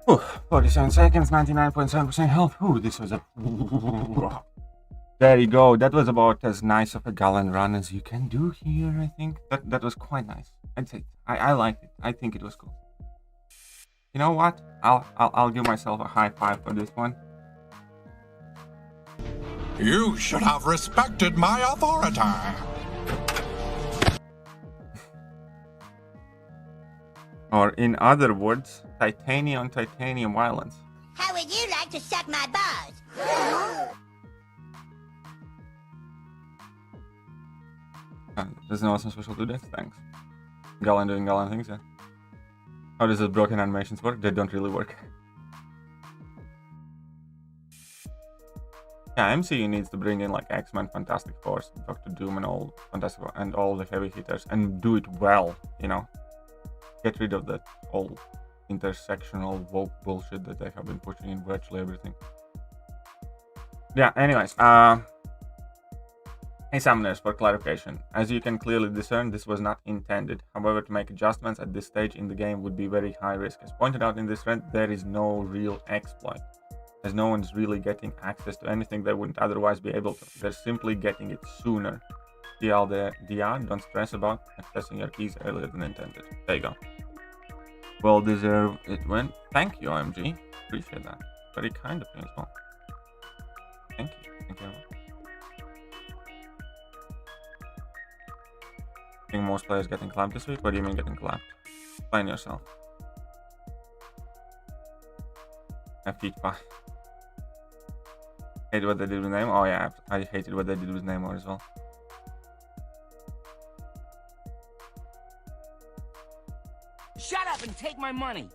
Ooh, 47 seconds, 99.7% health. Ooh, this was a... There you go. That was about as nice of a gallon run as you can do here, I think. That was quite nice. I'd say I liked it. I think it was cool. You know what? I'll give myself a high five for this one. You should have respected my authority. Or in other words, titanium violence. How would you like to suck my balls? There's no awesome special to this, thanks. Galen doing Galen things, yeah. How does the broken animations work? They don't really work. Yeah, MCU needs to bring in like X-Men, Fantastic Force, Doctor Doom, and all and all the heavy hitters, and do it well. You know, get rid of that whole intersectional woke bullshit that they have been pushing in virtually everything. Yeah. Anyways, hey Summoners, for clarification, as you can clearly discern, this was not intended. However, to make adjustments at this stage in the game would be very high risk. As pointed out in this thread, there is no real exploit, as no one's really getting access to anything they wouldn't otherwise be able to. They're simply getting it sooner. TLDR, don't stress about accessing your keys earlier than intended. There you go. Well deserved it went. Thank you, OMG. Appreciate that. Very kind of you as well. Thank you. Thank you very much. I think most players getting clapped this week. What do you mean getting clapped? Explain yourself. Feet 5. Hate what they did with Namor. Oh yeah, I hated what they did with Namor as well. Shut up and take my money.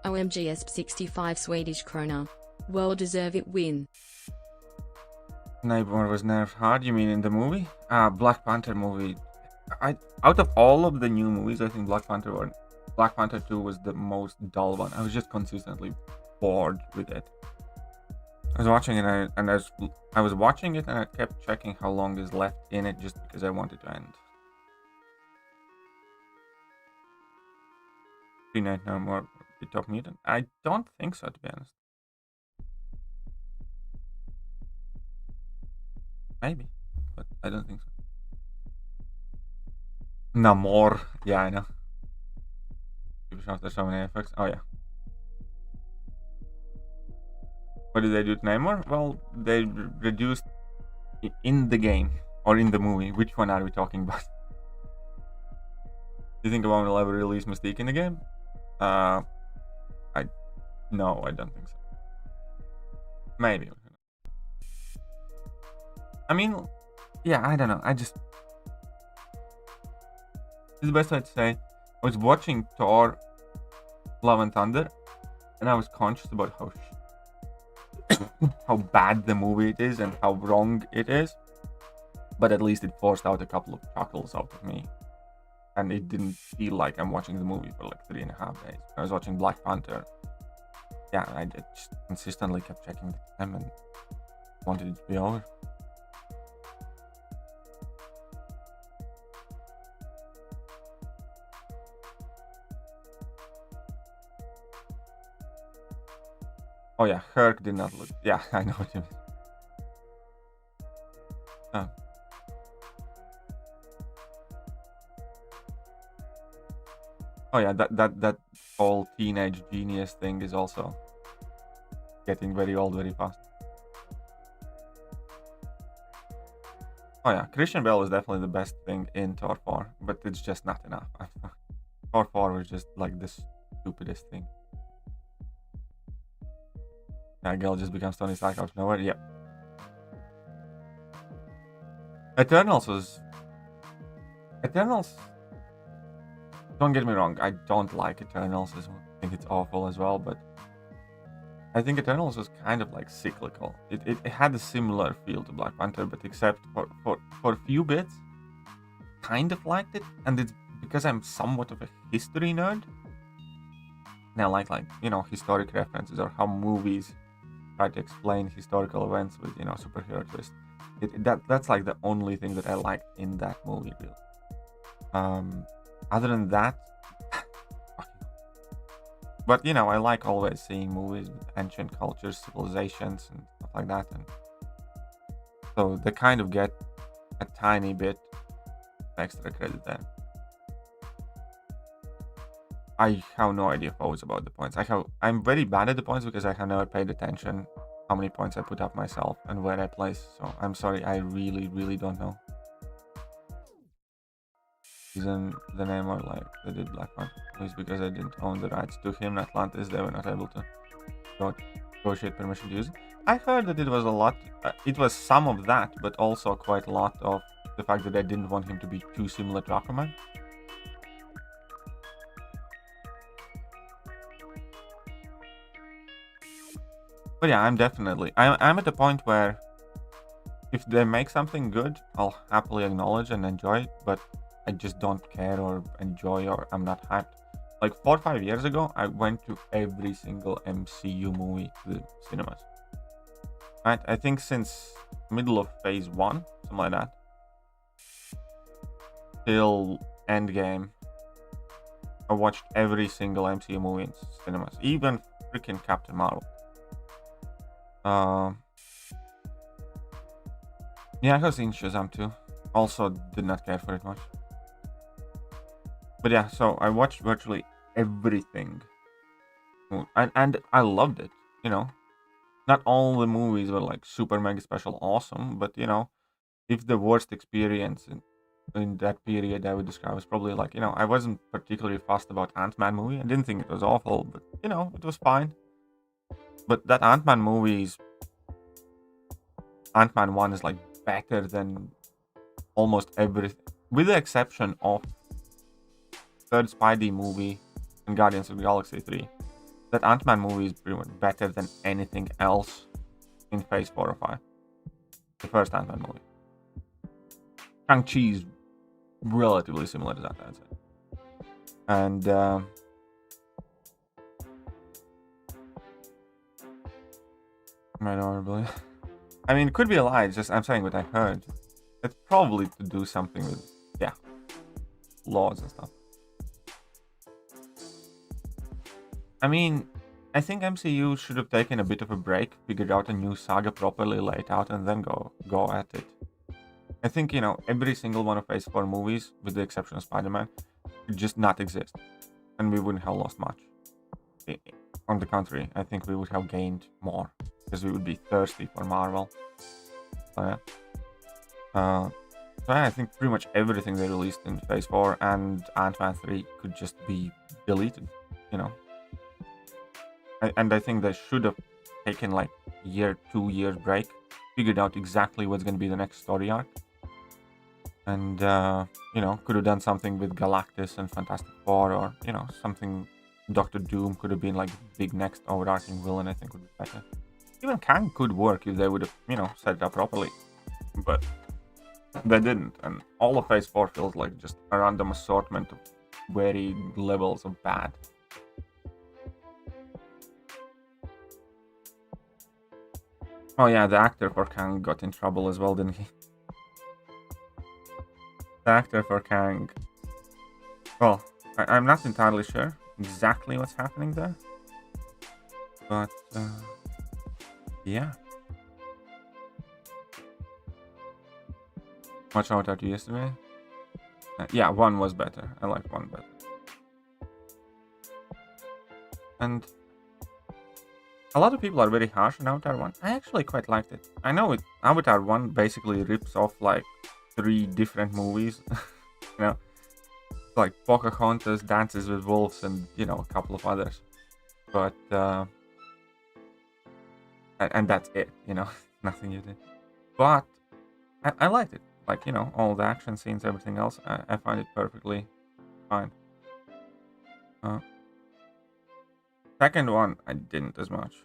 OMG 65 Swedish krona. Well deserve it win. Namor was nerfed hard. You mean in the movie? Black Panther movie. Out of all of the new movies, I think Black Panther 2 was the most dull one. I was just consistently bored with it. I was watching it and I was watching it and I kept checking how long is left in it just because I wanted to end. No more Top Mutant? I don't think so, to be honest. Maybe, but I don't think so. No more. Yeah, I know. There's so many effects. Oh yeah. What did they do to Namor? Well, they reduced in the game or in the movie. Which one are we talking about? Do you think Obama will ever release Mystique in the game? No, I don't think so. Maybe. I mean, yeah, I don't know. It's the best way to say. I was watching Thor Love and Thunder and I was conscious about how bad the movie it is and how wrong it is, but at least it forced out a couple of chuckles out of me, and it didn't feel like I'm watching the movie for like 3.5 days. I was watching Black Panther. Yeah, I just consistently kept checking the time and wanted it to be over. Oh yeah, Herc did not look. Yeah, I know what you mean. Oh yeah, that whole teenage genius thing is also getting very old very fast. Oh yeah, Christian Bale was definitely the best thing in Thor 4, but it's just not enough. Thor 4 was just like the stupidest thing. That girl just becomes Tony Stark out of nowhere. Yep. Eternals. Don't get me wrong, I don't like Eternals as well. I think it's awful as well, but I think Eternals was kind of like cyclical. It had a similar feel to Black Panther, but except for a few bits, kind of liked it, and it's because I'm somewhat of a history nerd. And I like historic references or how movies try to explain historical events with superhero twist. That's like the only thing that I liked in that movie, really. Other than that, but I like always seeing movies with ancient cultures, civilizations, and stuff like that, and so they kind of get a tiny bit extra credit there. I have no idea if I was about the points. I'm very bad at the points because I have never paid attention how many points I put up myself and where I place. So I'm sorry, I really, really don't know. Isn't the name or like they did Black Panther? At least because I didn't own the rights to him, Atlantis, they were not able to negotiate permission to use it. I heard that it was a lot. It was some of that, but also quite a lot of the fact that I didn't want him to be too similar to Aquaman. But yeah, I'm at the point where if they make something good, I'll happily acknowledge and enjoy it, but I just don't care or enjoy, or I'm not hyped. Like 4 or 5 years ago, I went to every single MCU movie to the cinemas. Right? I think since middle of phase 1, something like that, till Endgame, I watched every single MCU movie in cinemas, even freaking Captain Marvel. Yeah, I have seen Shazam too. Also, did not care for it much. But yeah, so I watched virtually everything, and I loved it. You know, not all the movies were like super mega special awesome, but you know, if the worst experience in that period I would describe was probably like, you know, I wasn't particularly fussed about Ant-Man movie. I didn't think it was awful, but you know, it was fine. But that Ant-Man movie is Ant-Man 1 is like better than almost everything, with the exception of third Spidey movie and Guardians of the Galaxy 3. That Ant-Man movie is pretty much better than anything else in Phase 4 or 5. The first Ant-Man movie. Shang-Chi is relatively similar to that, I'd say. And I mean, it could be a lie. It's just I'm saying what I heard. It's probably to do something with, yeah, laws and stuff. I mean, I think MCU should have taken a bit of a break, figured out a new saga properly laid out, and then go at it. I think, you know, every single one of Phase 4 movies, with the exception of Spider-Man, could just not exist, and we wouldn't have lost much. On the contrary, I think we would have gained more, because we would be thirsty for Marvel. So yeah. I think pretty much everything they released in Phase 4 and Ant-Man 3 could just be deleted, you know. And I think they should have taken like a year, 2 years break, figured out exactly what's going to be the next story arc. And, you know, could have done something with Galactus and Fantastic Four, or, you know, something. Doctor Doom could have been like the big next overarching villain, I think would be better. Even Kang could work if they would have, you know, set it up properly. But they didn't. And all of Phase 4 feels like just a random assortment of varied levels of bad. Oh yeah, the actor for Kang got in trouble as well, didn't he? The actor for Kang... Well, I'm not entirely sure exactly what's happening there. But, yeah. Much out to yesterday? Yeah, 1 was better. I liked 1 better. And a lot of people are very harsh on Avatar 1. I actually quite liked it. I know Avatar 1 basically rips off like 3 different movies. You know, like Pocahontas, Dances with Wolves, and, you know, a couple of others. But, and that's it, you know, nothing you did. But I liked it. Like, you know, all the action scenes, everything else, I find it perfectly fine. Second one, I didn't as much.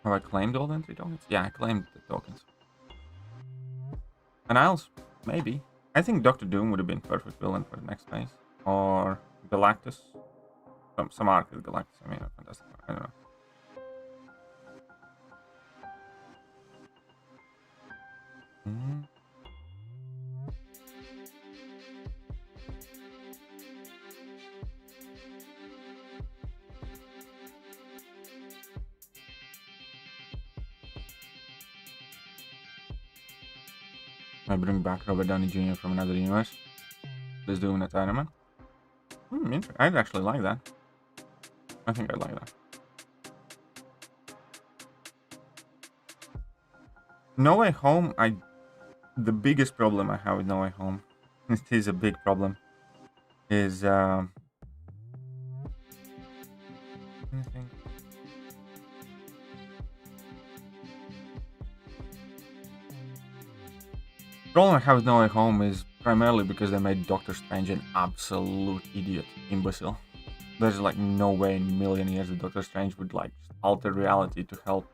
Have I claimed all the entry tokens? Yeah, I claimed the tokens. And Isles, maybe. I think Doctor Doom would have been perfect villain for the next phase. Or Galactus. Some arc with Galactus, I mean, Fantastic. I don't know. I bring back Robert Downey Jr. from another universe. Let's do an Iron Man. I'd actually like that. I think I'd like that. No Way Home, the biggest problem I have with No Way Home, it is a big problem, is anything. problem I have with No Way Home is primarily because they made Doctor Strange an absolute idiot, imbecile. There's like no way in a million years that Doctor Strange would like alter reality to help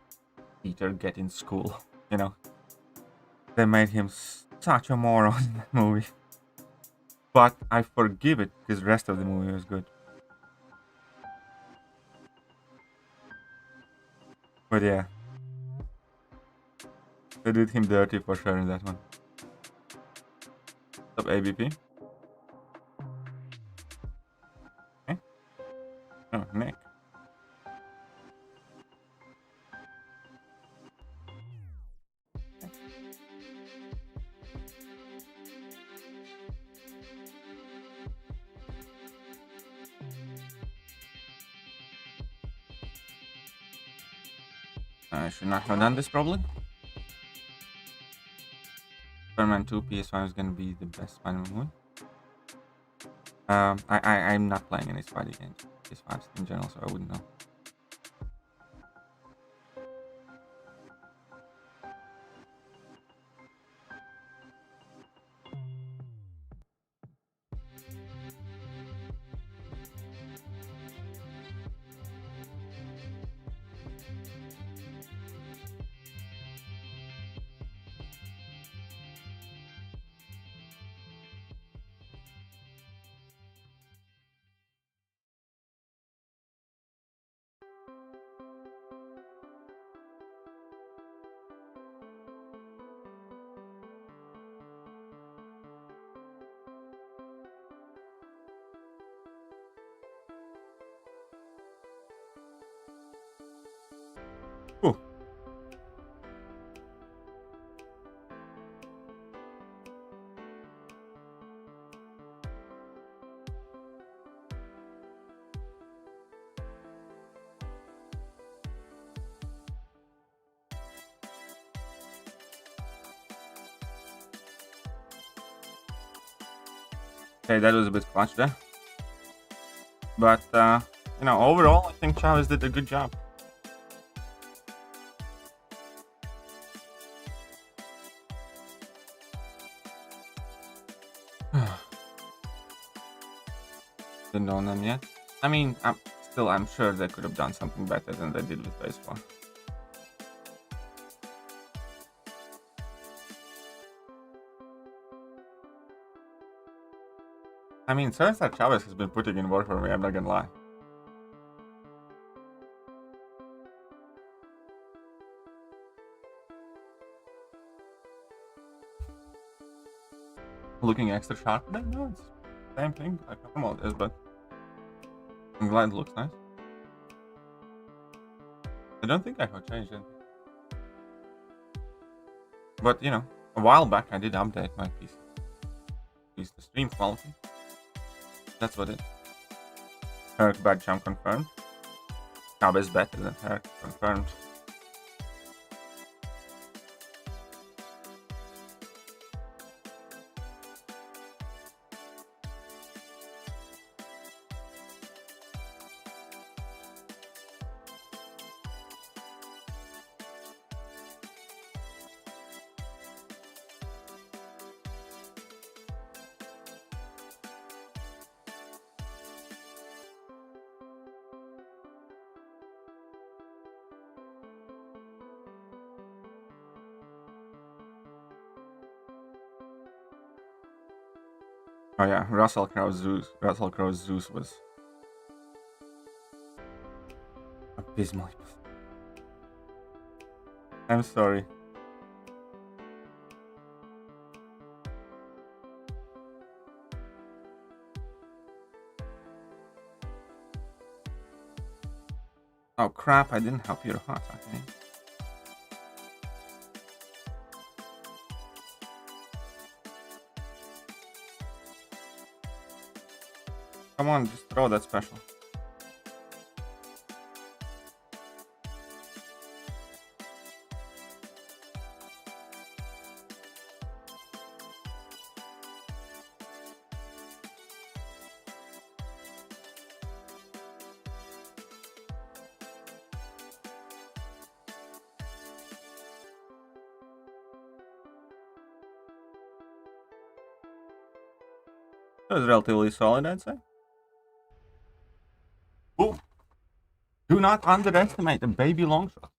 Peter get in school, you know? They made him such a moron in that movie. But I forgive it because the rest of the movie was good. But yeah. They did him dirty for sure in that one. What's up, ABP? Okay. Oh, Nick. I should not have done this probably. Spider-Man 2 PS5 is gonna be the best Spider-Man one. I'm not playing any Spidey games, PS5s in general, so I wouldn't know. Ooh. Okay, that was a bit clutch there. But, you know, overall, I think Chavez did a good job. Didn't own them yet. I mean, I'm sure they could have done something better than they did with Phase 4. I mean, Cesar Chavez has been putting in work for me, I'm not gonna lie. Looking extra sharp? No, it's the same thing like normal is, but I'm glad it looks nice. I don't think I have changed it. But, you know, a while back I did update my PC. The stream quality. That's what it is. Herc bad jump confirmed. Chavez better than Herc confirmed. Oh yeah, Russell Crowe's Zeus was abysmal. I'm sorry. Oh crap, I didn't help your heart, okay. Come on, just throw that special. It was relatively solid, I'd say. Boom. Do not underestimate the baby long shot.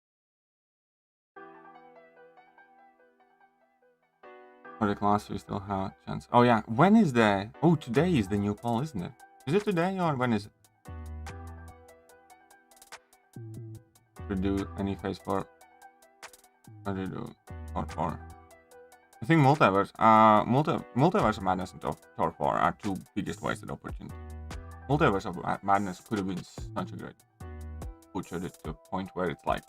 For the class, we still have a chance. Oh yeah, when is the... Oh, today is the new poll, isn't it? Is it today or when is it? To do any phase 4? What do you do? Tor 4. I think Multiverse, Multiverse of Madness and Tor 4 are two biggest wasted opportunities. Multiverse of Madness could have been such a great butchered it to a point where it's like...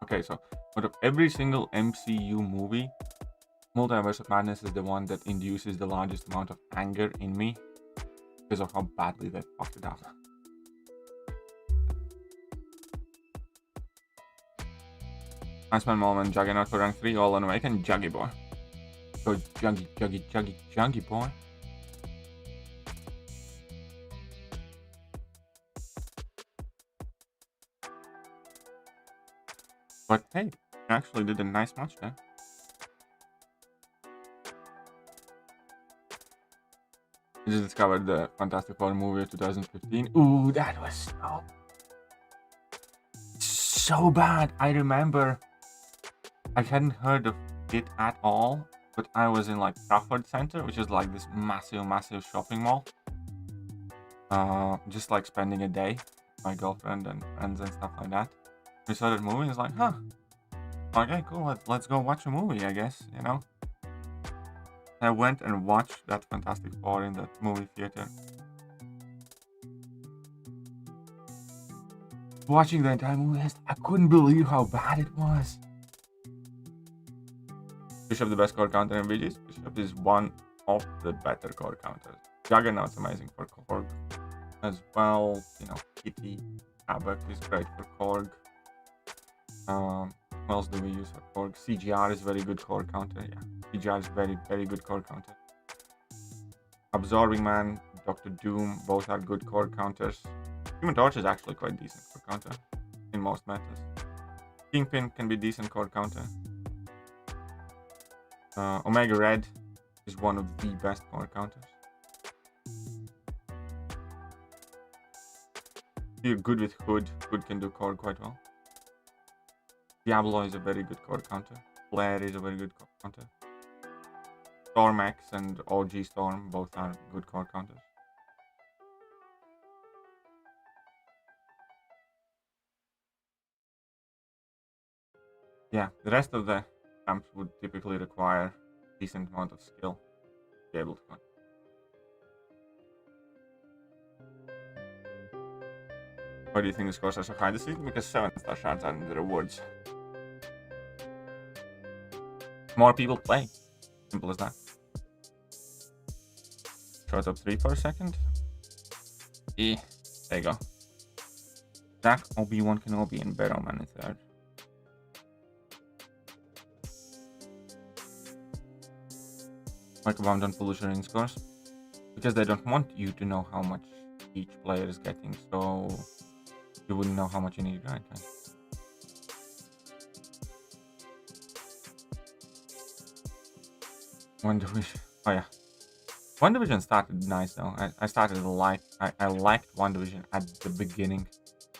Okay, so out of every single MCU movie, Multiverse of Madness is the one that induces the largest amount of anger in me because of how badly they fucked it up. Iceman Moment, Juggernaut for rank 3, all on awake, and Juggy Boy. Go Juggy Boy. But hey, actually did a nice match there. I just discovered the Fantastic Four movie of 2015. Ooh, that was so bad. I remember I hadn't heard of it at all, but I was in like Trafford Center, which is like this massive shopping mall. Just like spending a day with my girlfriend and friends and stuff like that. We saw that movie and it's like, huh, okay, cool, let's go watch a movie, I guess, you know. I went and watched that Fantastic Four in that movie theater. Watching the entire movie, I couldn't believe how bad it was. Bishop the best core counter in VGs. Bishop is one of the better core counters. Juggernaut's amazing for Korg as well. You know, Kitty, Havoc is great for Korg. What else do we use for Korg? CGR is very good core counter. Yeah, CGR is very good core counter. Absorbing Man, Dr. Doom, both are good core counters. Human Torch is actually quite decent core counter in most metas. Kingpin can be decent core counter. Omega Red is one of the best core counters. If you're good with Hood, Hood can do core quite well. Diablo is a very good core counter. Flare is a very good core counter. Storm X and OG Storm both are good core counters. Yeah, the rest of the camps would typically require a decent amount of skill to be able to counter. Why do you think the scores are so high this season? Because 7-star shards are in the rewards. More people play. Simple as that. Short up 3 for a second. There you go. Zach, Obi-Wan Kenobi, and Battleman in third. Microbombs don't publish your scores because they don't want you to know how much each player is getting, so you wouldn't know how much you need to grind. One Division. Oh yeah, One Division started nice though. I started I liked One Division at the beginning.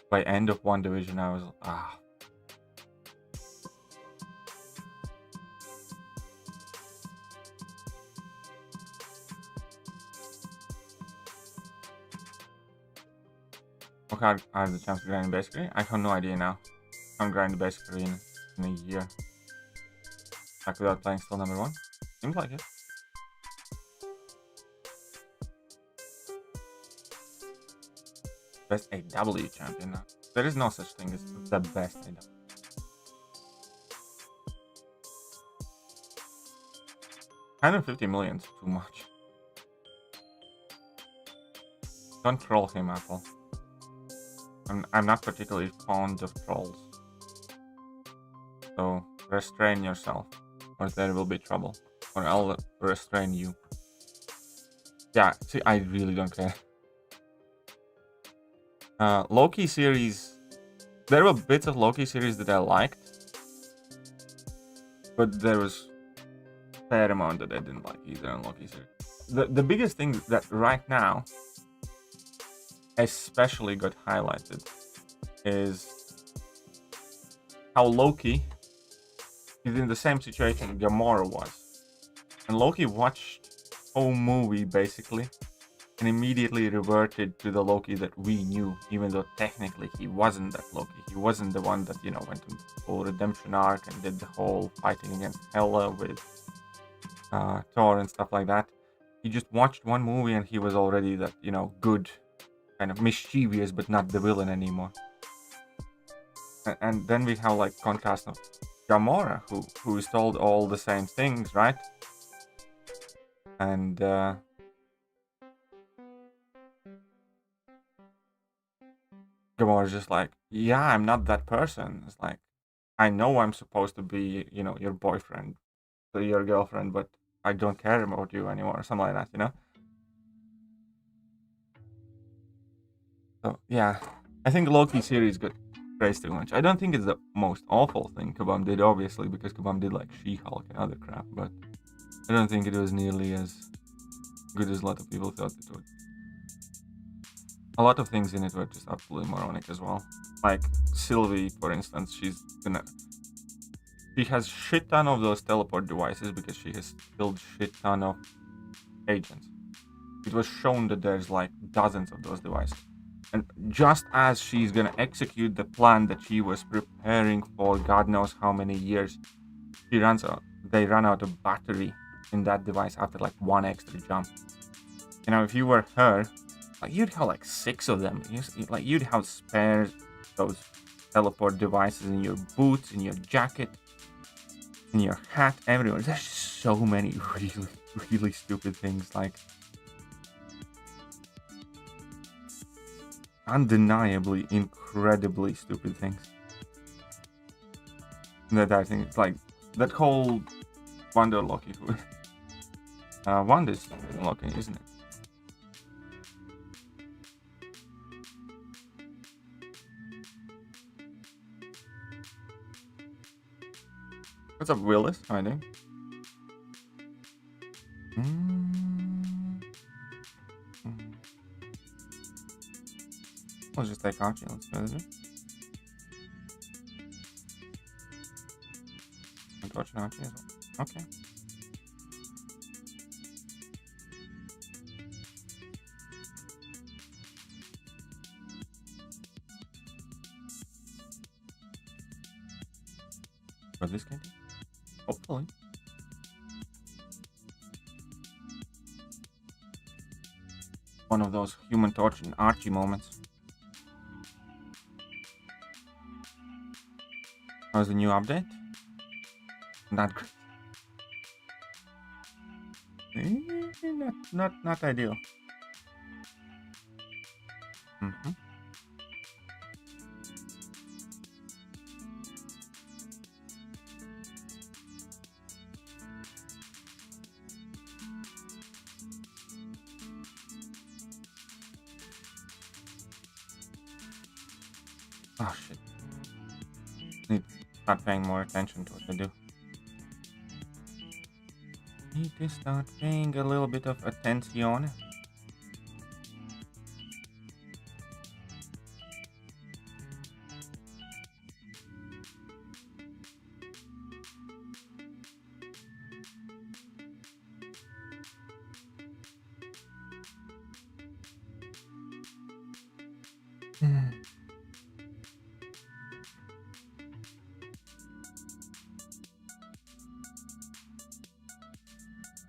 By end of One Division, I was Okay, I have the chance to grind basically. I have no idea now. I haven't grinded basically in a year. Like without playing still number 1. Seems like it. Best AW champion now. There is no such thing as the best AW. $150 million is too much. Don't troll him, Apple. I'm not particularly fond of trolls. So restrain yourself, or there will be trouble. Or I'll restrain you. Yeah, see, I really don't care. Loki series. There were bits of Loki series that I liked. But there was fair amount that I didn't like either in Loki series. The biggest thing that right now especially got highlighted is how Loki is in the same situation Gamora was. And Loki watched whole movie basically and immediately reverted to the Loki that we knew, even though technically he wasn't that Loki. He wasn't the one that, you know, went to the full redemption arc and did the whole fighting against Hela with Thor and stuff like that. He just watched one movie and he was already that, you know, good, kind of mischievous, but not the villain anymore. And then we have like contrast of Gamora, who is told all the same things, right? And Gamora's just like, yeah, I'm not that person. It's like, I know I'm supposed to be, you know, your boyfriend, or your girlfriend, but I don't care about you anymore, or something like that, you know? So, yeah, I think Loki series got praised too much. I don't think it's the most awful thing Kabam did, obviously, because Kabam did like She-Hulk and other crap, but I don't think it was nearly as good as a lot of people thought it would. A lot of things in it were just absolutely moronic as well. Like Sylvie, for instance, she has shit ton of those teleport devices because she has killed shit ton of agents. It was shown that there's like dozens of those devices. And just as she's gonna execute the plan that she was preparing for God knows how many years, they run out of battery in that device after like one extra jump. You know, if you were her, like you'd have like 6 of them. You'd have spares, those teleport devices in your boots, in your jacket, in your hat, everywhere. There's so many really, really stupid things, like undeniably, incredibly stupid things. That I think it's like that whole Wonder Loki. Wanda's Loki, isn't it? What's up, Willis? How are you doing? Let's just take Archie. Let's go there. I'm watching Archie as well. Okay. For this candy? Hopefully. One of those Human Torch and Archie moments. How's the new update? Not great. Not ideal. Mm-hmm. Oh shit. Need to start paying more attention to what I do. Need to start paying a little bit of attention.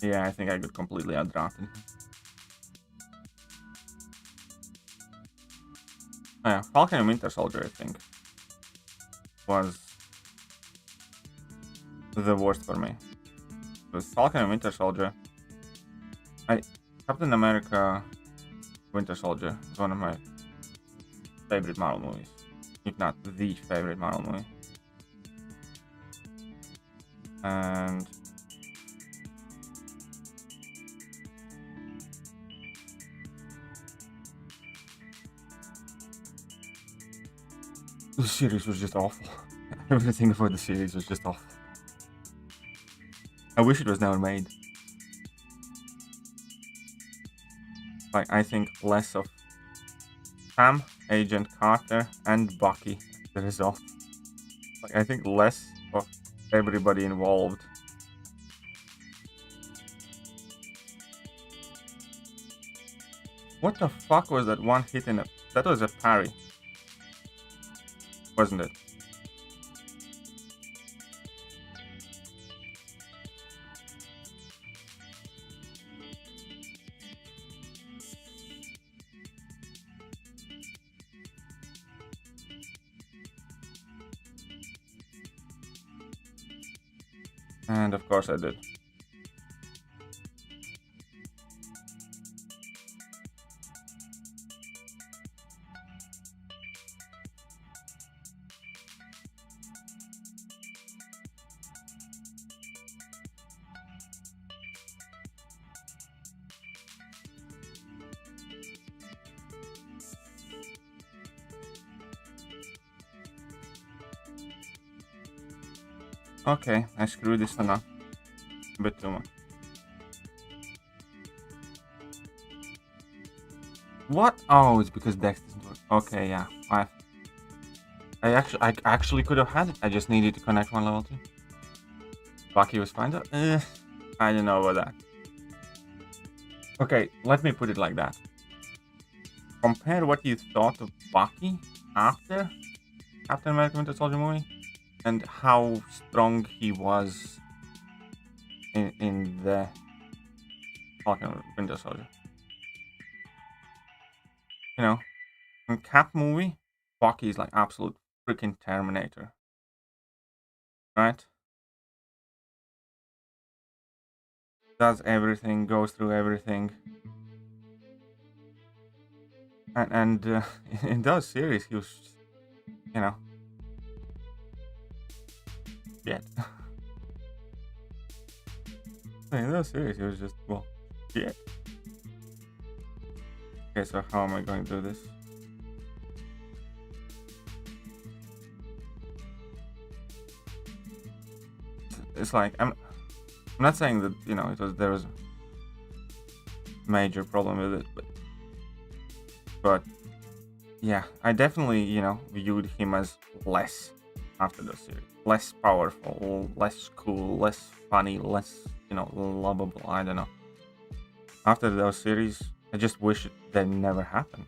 Yeah, I think I got completely outdrafted. Oh yeah, Falcon and Winter Soldier, I think, was the worst for me. With Falcon and Winter Soldier, Captain America Winter Soldier is one of my favorite Marvel movies, if not the favorite Marvel movie. And the series was just awful. Everything about the series was just awful. I wish it was never made. Like, I think less of Sam, Agent Carter, and Bucky as the result. Like, I think less of everybody involved. What the fuck was that one hit in a... That was a parry. Wasn't it? And of course I did. Okay, I screwed this one up a bit too much. What? Oh, it's because Dex doesn't work. Okay, yeah. I actually could have had it. I just needed to connect one level 2. Bucky was fine though. I don't know about that. Okay, let me put it like that. Compare what you thought of Bucky after Captain America Winter Soldier movie and how strong he was in the Falcon Winter Soldier. You know, in Cap movie, Bucky is like absolute freaking Terminator. Right? Does everything, goes through everything. And in those series, he was, you know, shit. In those series, he was just, well, shit. Okay, so how am I going to do this? It's like, I'm not saying that, you know, there was a major problem with it, but yeah, I definitely, you know, viewed him as less after the series. Less powerful, less cool, less funny, less, you know, lovable, I don't know. After those series, I just wish they never happened.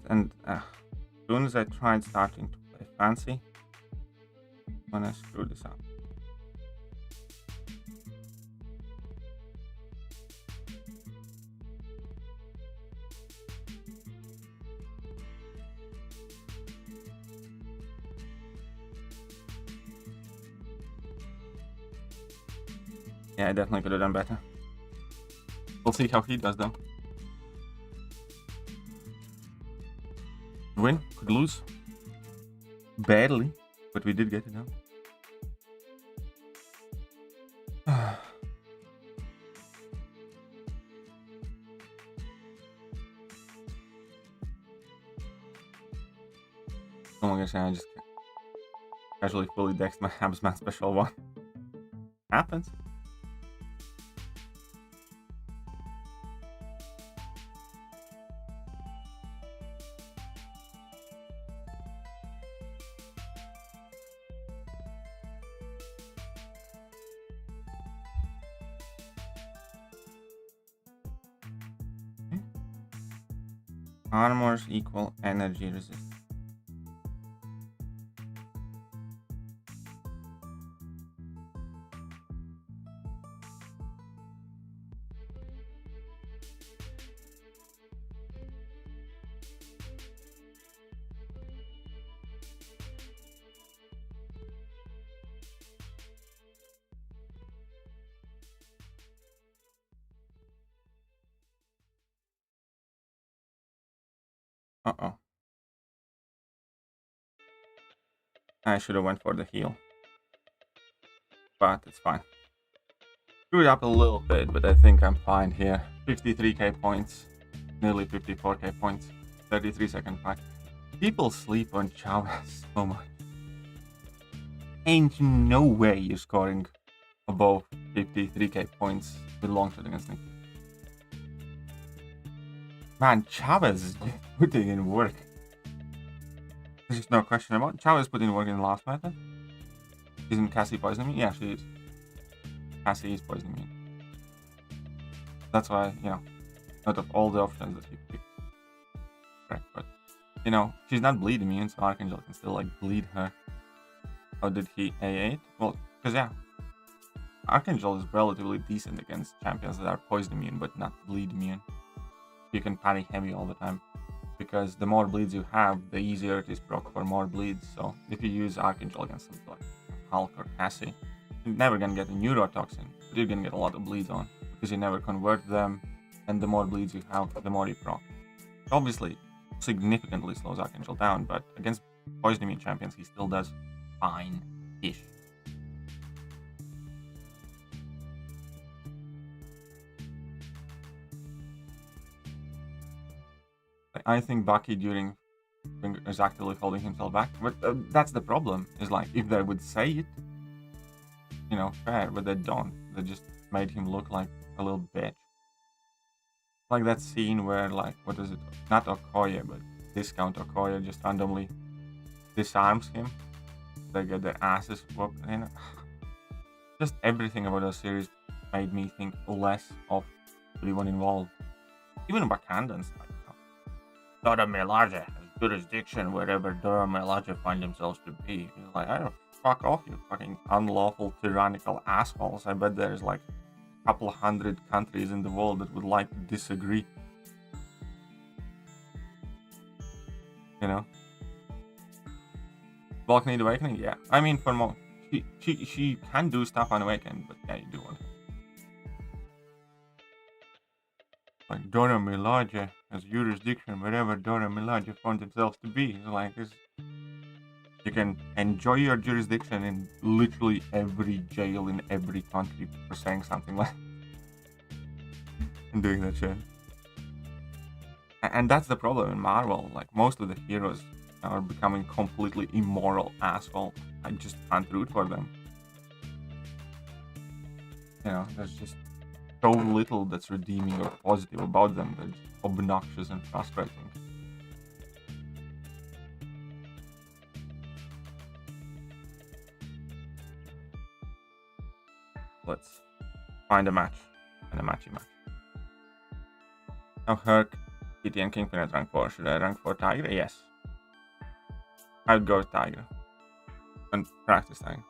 And as soon as I tried starting to play fancy, when I screwed this up. Yeah, I definitely could have done better. We'll see how he does though. Win, could lose. Badly, but we did get it done. Oh my gosh, I just casually fully dexed my Habsman special one. Happens. Armors equal energy resistance. Uh-oh. I should have went for the heal. But it's fine. Screwed up a little bit, but I think I'm fine here. 53k points. Nearly 54k points. 33-second fight. People sleep on Chavez so much. Ain't no way you're scoring above 53k points with long shot against me. Man, Chavez is putting in work. There's just no question about it. Chavez put in work in the last method. Isn't Cassie poisoning me? Yeah, she is. Cassie is poisoning me. That's why, you know, out of all the options that he picked. Correct, but, you know, she's not bleed immune, so Archangel can still, like, bleed her. How did he A8? Well, because, yeah, Archangel is relatively decent against champions that are poison immune, but not bleed immune. You can parry heavy all the time. Because the more bleeds you have, the easier it is proc for more bleeds. So if you use Archangel against something like Hulk or Cassie, you're never gonna get a neurotoxin, but you're gonna get a lot of bleeds on because you never convert them, and the more bleeds you have, the more you proc. Obviously, significantly slows Archangel down, but against poison immune champions, he still does fine-ish. I think Bucky during is actively holding himself back, but that's the problem. Is like if they would say it, you know, fair, but they don't. They just made him look like a little bitch. Like that scene where, like, what is it? Not Okoye, but Discount Okoye just randomly disarms him. They get their asses whooped. And just everything about the series made me think less of everyone involved. Even Wakanda and stuff. Dora Milaje has jurisdiction wherever Dora Milaje find themselves to be. He's like, I don't fuck off, you fucking unlawful, tyrannical assholes. I bet there's like a couple of 100 countries in the world that would like to disagree. You know? Volcanic Awakening, yeah. I mean, for more, she can do stuff on Awakening, but yeah, you do want her. Like Dora Milaje has jurisdiction wherever Dora Milaje finds themselves to be. It's like this. You can enjoy your jurisdiction in literally every jail in every country for saying something like and doing that shit. And that's the problem in Marvel. Like most of the heroes are becoming completely immoral assholes. I just can't root for them. You know, there's just so little that's redeeming or positive about them. They're just obnoxious and frustrating. Let's find a match and a matchy match. Now Herc, Kitty and Kingpin at rank 4. Should I rank 4 Tiger? Yes. I'd go with Tiger. And practice Tiger.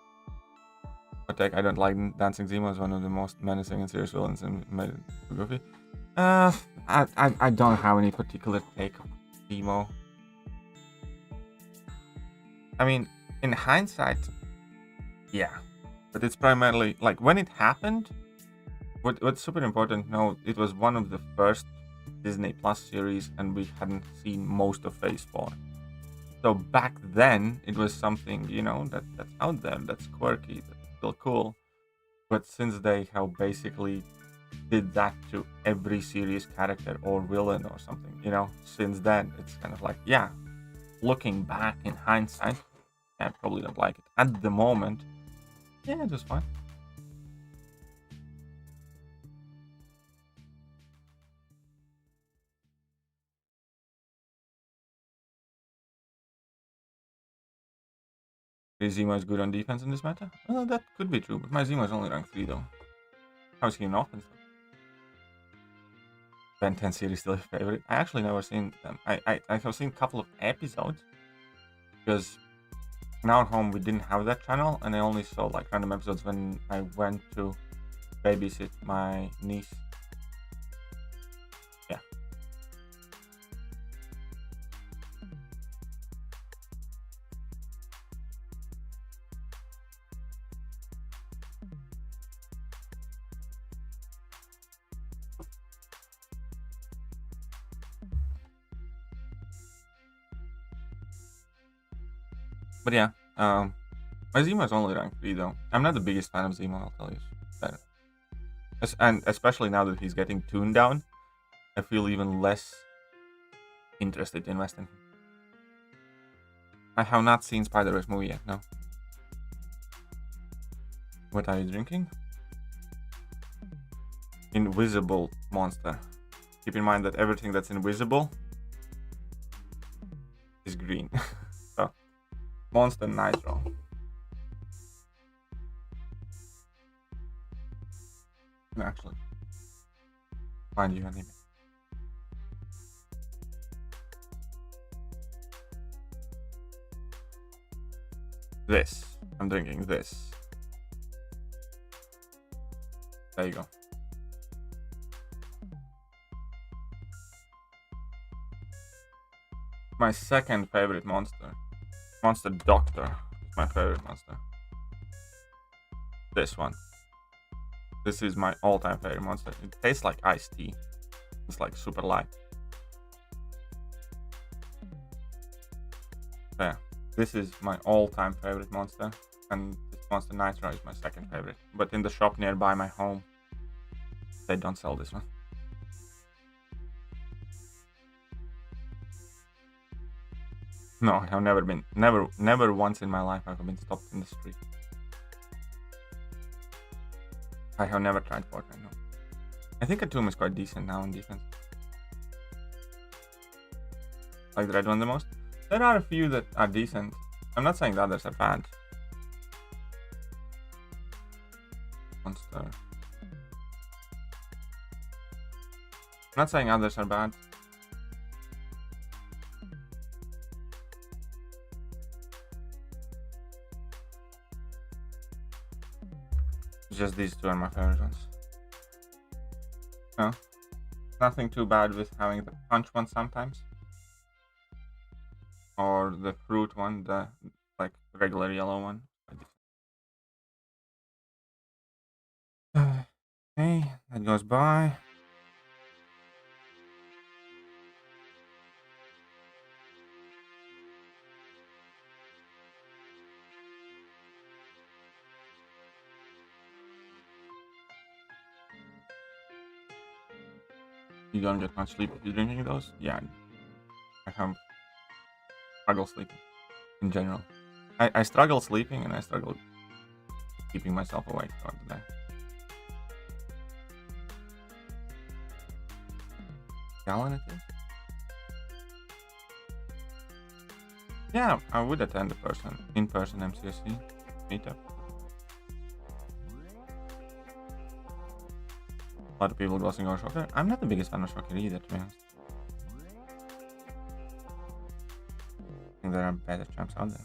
I don't like Dancing Zemo as one of the most menacing and serious villains and made it too goofy. I don't have any particular take on Zemo. I mean, in hindsight, yeah. But it's primarily, like, when it happened, what's super important to know, it was one of the first Disney Plus series and we hadn't seen most of Phase 4. So back then, it was something, you know, that's out there, that's quirky, that's still cool. But since they have basically did that to every series character or villain or something, you know, since then, it's kind of like, yeah, looking back in hindsight, I probably don't like it. At the moment, yeah, it was fine. Is Zemo is good on defense in this meta? Well, that could be true, but my Zemo is only rank 3 though. How is he in offense? Ben 10 series still a favorite? I actually never seen them. I have seen a couple of episodes because now at home we didn't have that channel and I only saw like random episodes when I went to babysit my niece. Yeah. But yeah, my Zemo is only rank 3 though. I'm not the biggest fan of Zemo, I'll tell you that. And especially now that he's getting tuned down, I feel even less interested to invest in him. I have not seen Spider-Verse movie yet, no. What are you drinking? Invisible Monster. Keep in mind that everything that's invisible is green. So, Monster Nitro. Actually, find you an image. This. I'm drinking this. There you go. My second favorite monster. Monster Doctor is my favorite monster. This one. This is my all-time favorite monster. It tastes like iced tea. It's like super light. Yeah. This is my all-time favorite monster, and this Monster Nitro is my second favorite. But in the shop nearby my home, they don't sell this one. No, I have never once in my life have been stopped in the street. I have never tried Fortnite, no. I think a Tomb is quite decent now in defense. Like the red one the most. There are a few that are decent. I'm not saying the others are bad. Monster. I'm not saying others are bad. Just these two are my favorite ones. No, nothing too bad with having the punch one sometimes. Or the fruit one, the like regular yellow one. Okay, that goes by. You don't get much sleep if you're drinking those? Yeah, I have struggle sleeping in general. I struggle sleeping and I struggle keeping myself awake throughout the day. Gallon it is? Yeah, I would attend a in-person MCOC meetup. A lot of people glossing over Shocker. I'm not the biggest fan of Shocker either, to be honest. I think there are better champs out there.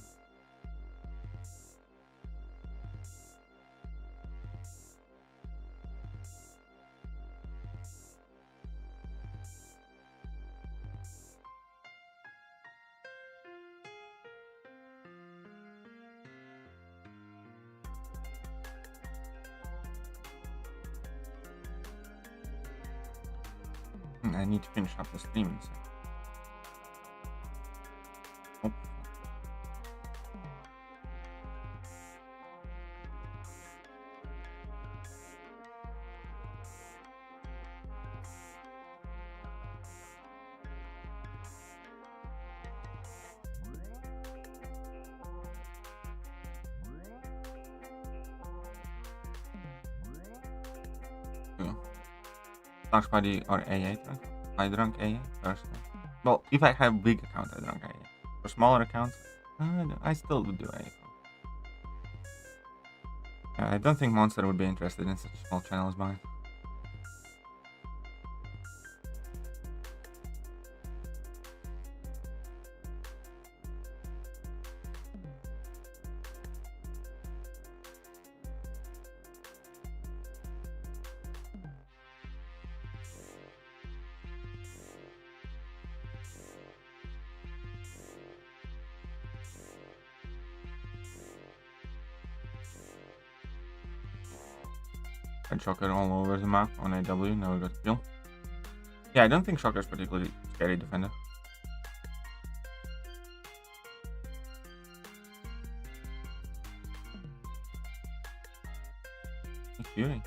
I need to finish up the stream. So. Oh. Dark Spidey or AA drunk? I drank AA personally. Well, if I have big account, I drank AA. For smaller accounts, I still would do AA. I don't think Monster would be interested in such a small channel as mine. Shocker all over the map on AW, never got a kill. Yeah, I don't think Shocker's particularly scary defender. Fury.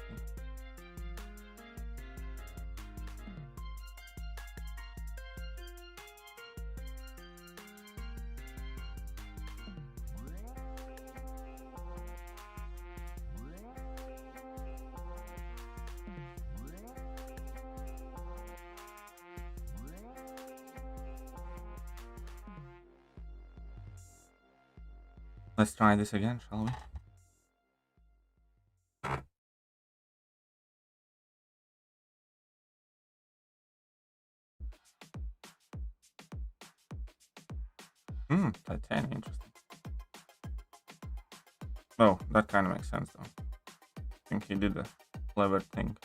Let's try this again, shall we? Titanium, interesting. Oh, that kind of makes sense though. I think he did a clever thing.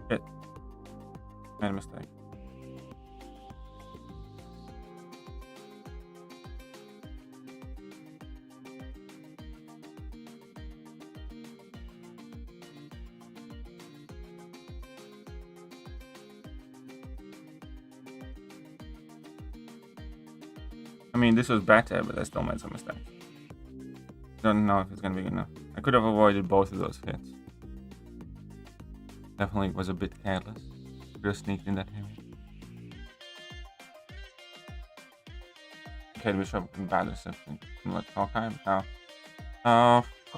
Shit. Made a mistake. I mean, this was better, but I still made some mistakes. Don't know if it's gonna be good enough. I could have avoided both of those hits. Definitely was a bit careless. Could have sneaked in that area. Okay, Bishop and Battlesmith can let Hawkeye now.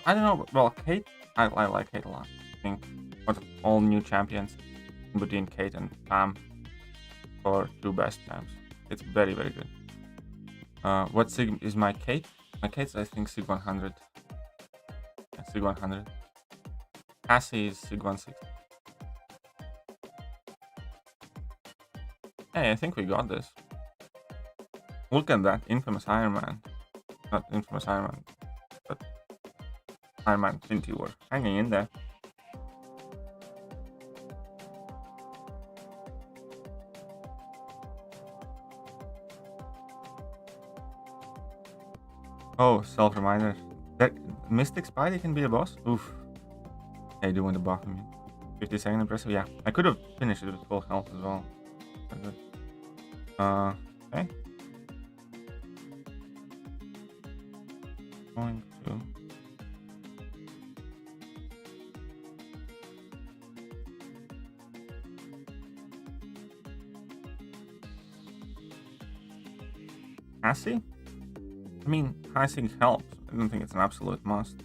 I don't know. Well, Kate, I like Kate a lot. I think what all new champions between Kate and Pam for 2 best champs. It's very, very good. What Sig is my Kate? My Kate's I think Sig 100. Yeah, Sig 100. Cassie is Sig 160. Hey, I think we got this. Look at that infamous Iron Man. Not infamous Iron Man, but Iron Man Trinity were hanging in there. Oh, self-reminder. That Mystic Spidey can be a boss? Oof. Yeah, I do want to buff him. 50 second impressive. Yeah, I could have finished it with full health as well. Good. Okay. Going to Cassie? I mean, Cassie helps. I don't think it's an absolute must.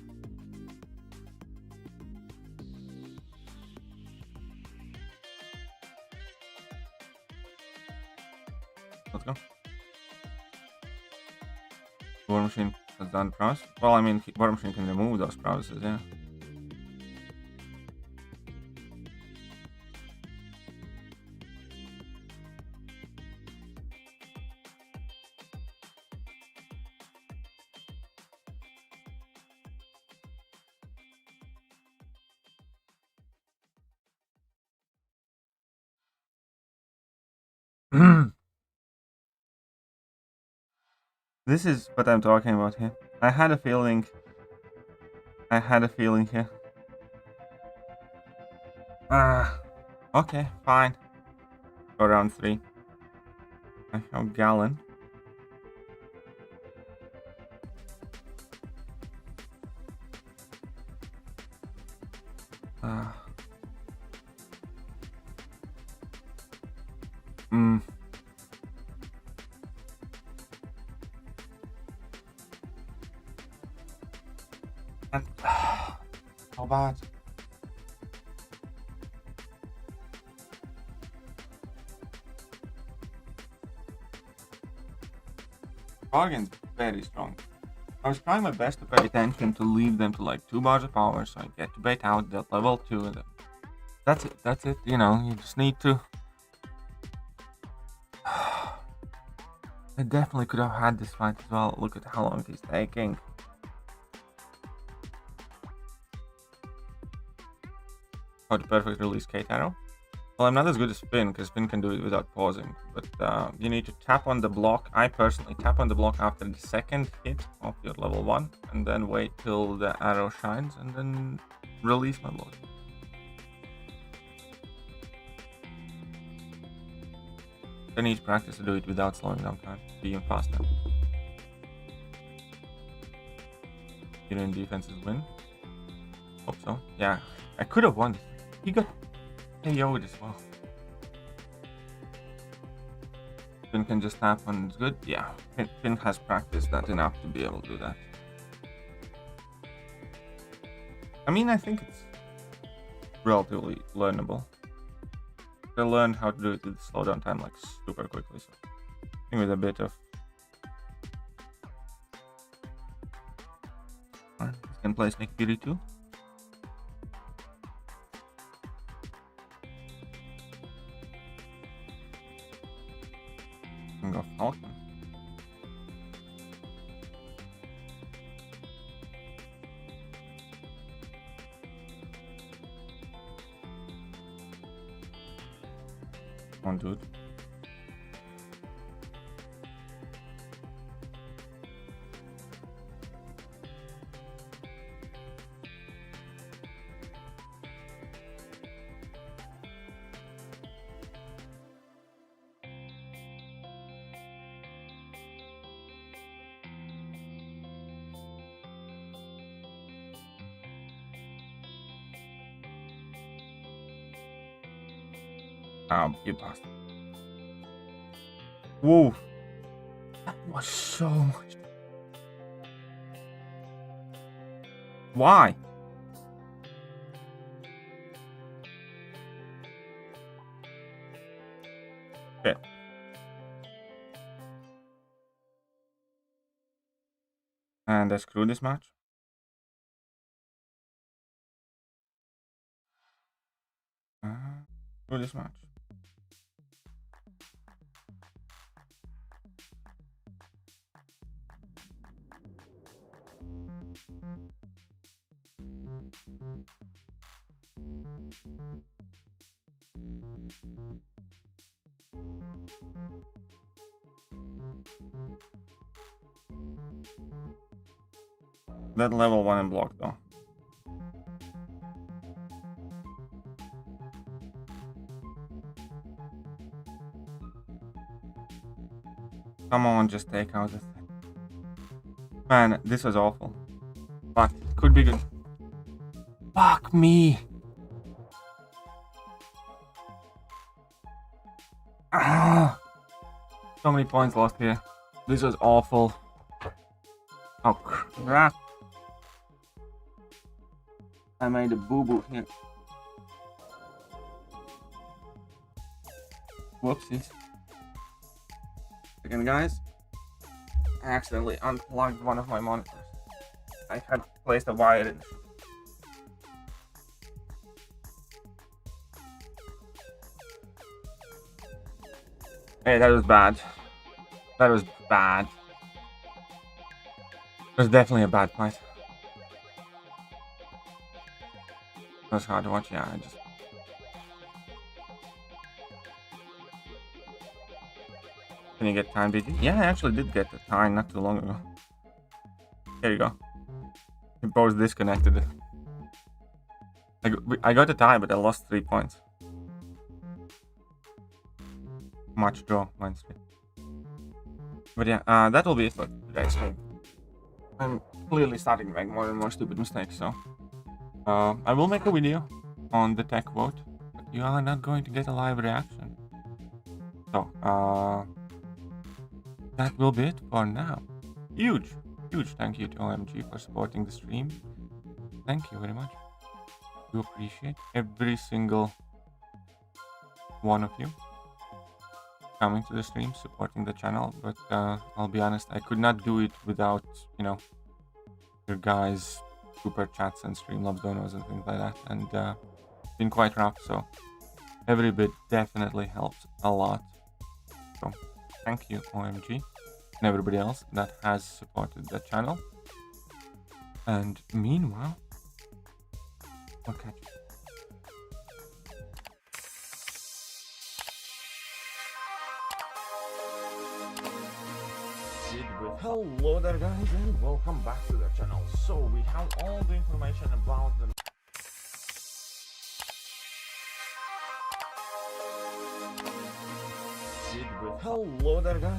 Let's go. War Machine has done prowess. Well, I mean, War Machine can remove those prowesses, yeah. This is what I'm talking about here. I had a feeling here. Okay, fine. For round 3. I have Gallon. How bad? Bargain's very strong. I was trying my best to pay attention to leave them to like 2 bars of power so I get to bait out that level 2. That's it, you know, you just need to I definitely could have had this fight as well. Look at how long he's taking. How to perfect release Kate Arrow? Well, I'm not as good as Finn, because Finn can do it without pausing. But you need to tap on the block. I personally tap on the block after the second hit of your level 1. And then wait till the arrow shines, and then release my block. I need practice to do it without slowing down time. Be even faster. Unit defenses win. Hope so. Yeah, I could have won. He got KO'd as well. Finn can just tap when it's good. Yeah, Finn has practiced that enough to be able to do that. I mean, I think it's relatively learnable. I learned how to do it with slowdown time like super quickly. So I think with a bit of can play Snake Beauty too. Can go Falcon. One dude. You passed. Whoa. That was so much. Why? Okay. And I screw this match. Screw this match. That level 1 in block though. Come on, just take out the thing. Man, this was awful. But it could be good. Fuck me. Ah, so many points lost here. This was awful. Oh crap. I made a boo-boo here. Whoopsies. Again, guys. I accidentally unplugged one of my monitors. I had placed a wire in. Hey, that was bad. That was bad. It was definitely a bad fight. It was hard to watch, yeah, I just... Can you get time, BG? Yeah, I actually did get the time not too long ago. There you go. We both disconnected. I got a tie, but I lost 3 points. Much draw, minus 3. But yeah, that will be it for today's stream. I'm clearly starting to make more and more stupid mistakes, so... I will make a video on the tech vote, but you are not going to get a live reaction. So, that will be it for now. Huge thank you to OMG for supporting the stream. Thank you very much. We appreciate every single one of you coming to the stream, supporting the channel, but I'll be honest, I could not do it without, you know, your guys' super chats and Streamlabs donors and things like that, and it's been quite rough, so every bit definitely helps a lot. So thank you, OMG. and everybody else that has supported the channel. And meanwhile, I'll catch you. Hello there guys, and welcome back to the channel. So we have all the information about the hello there guys.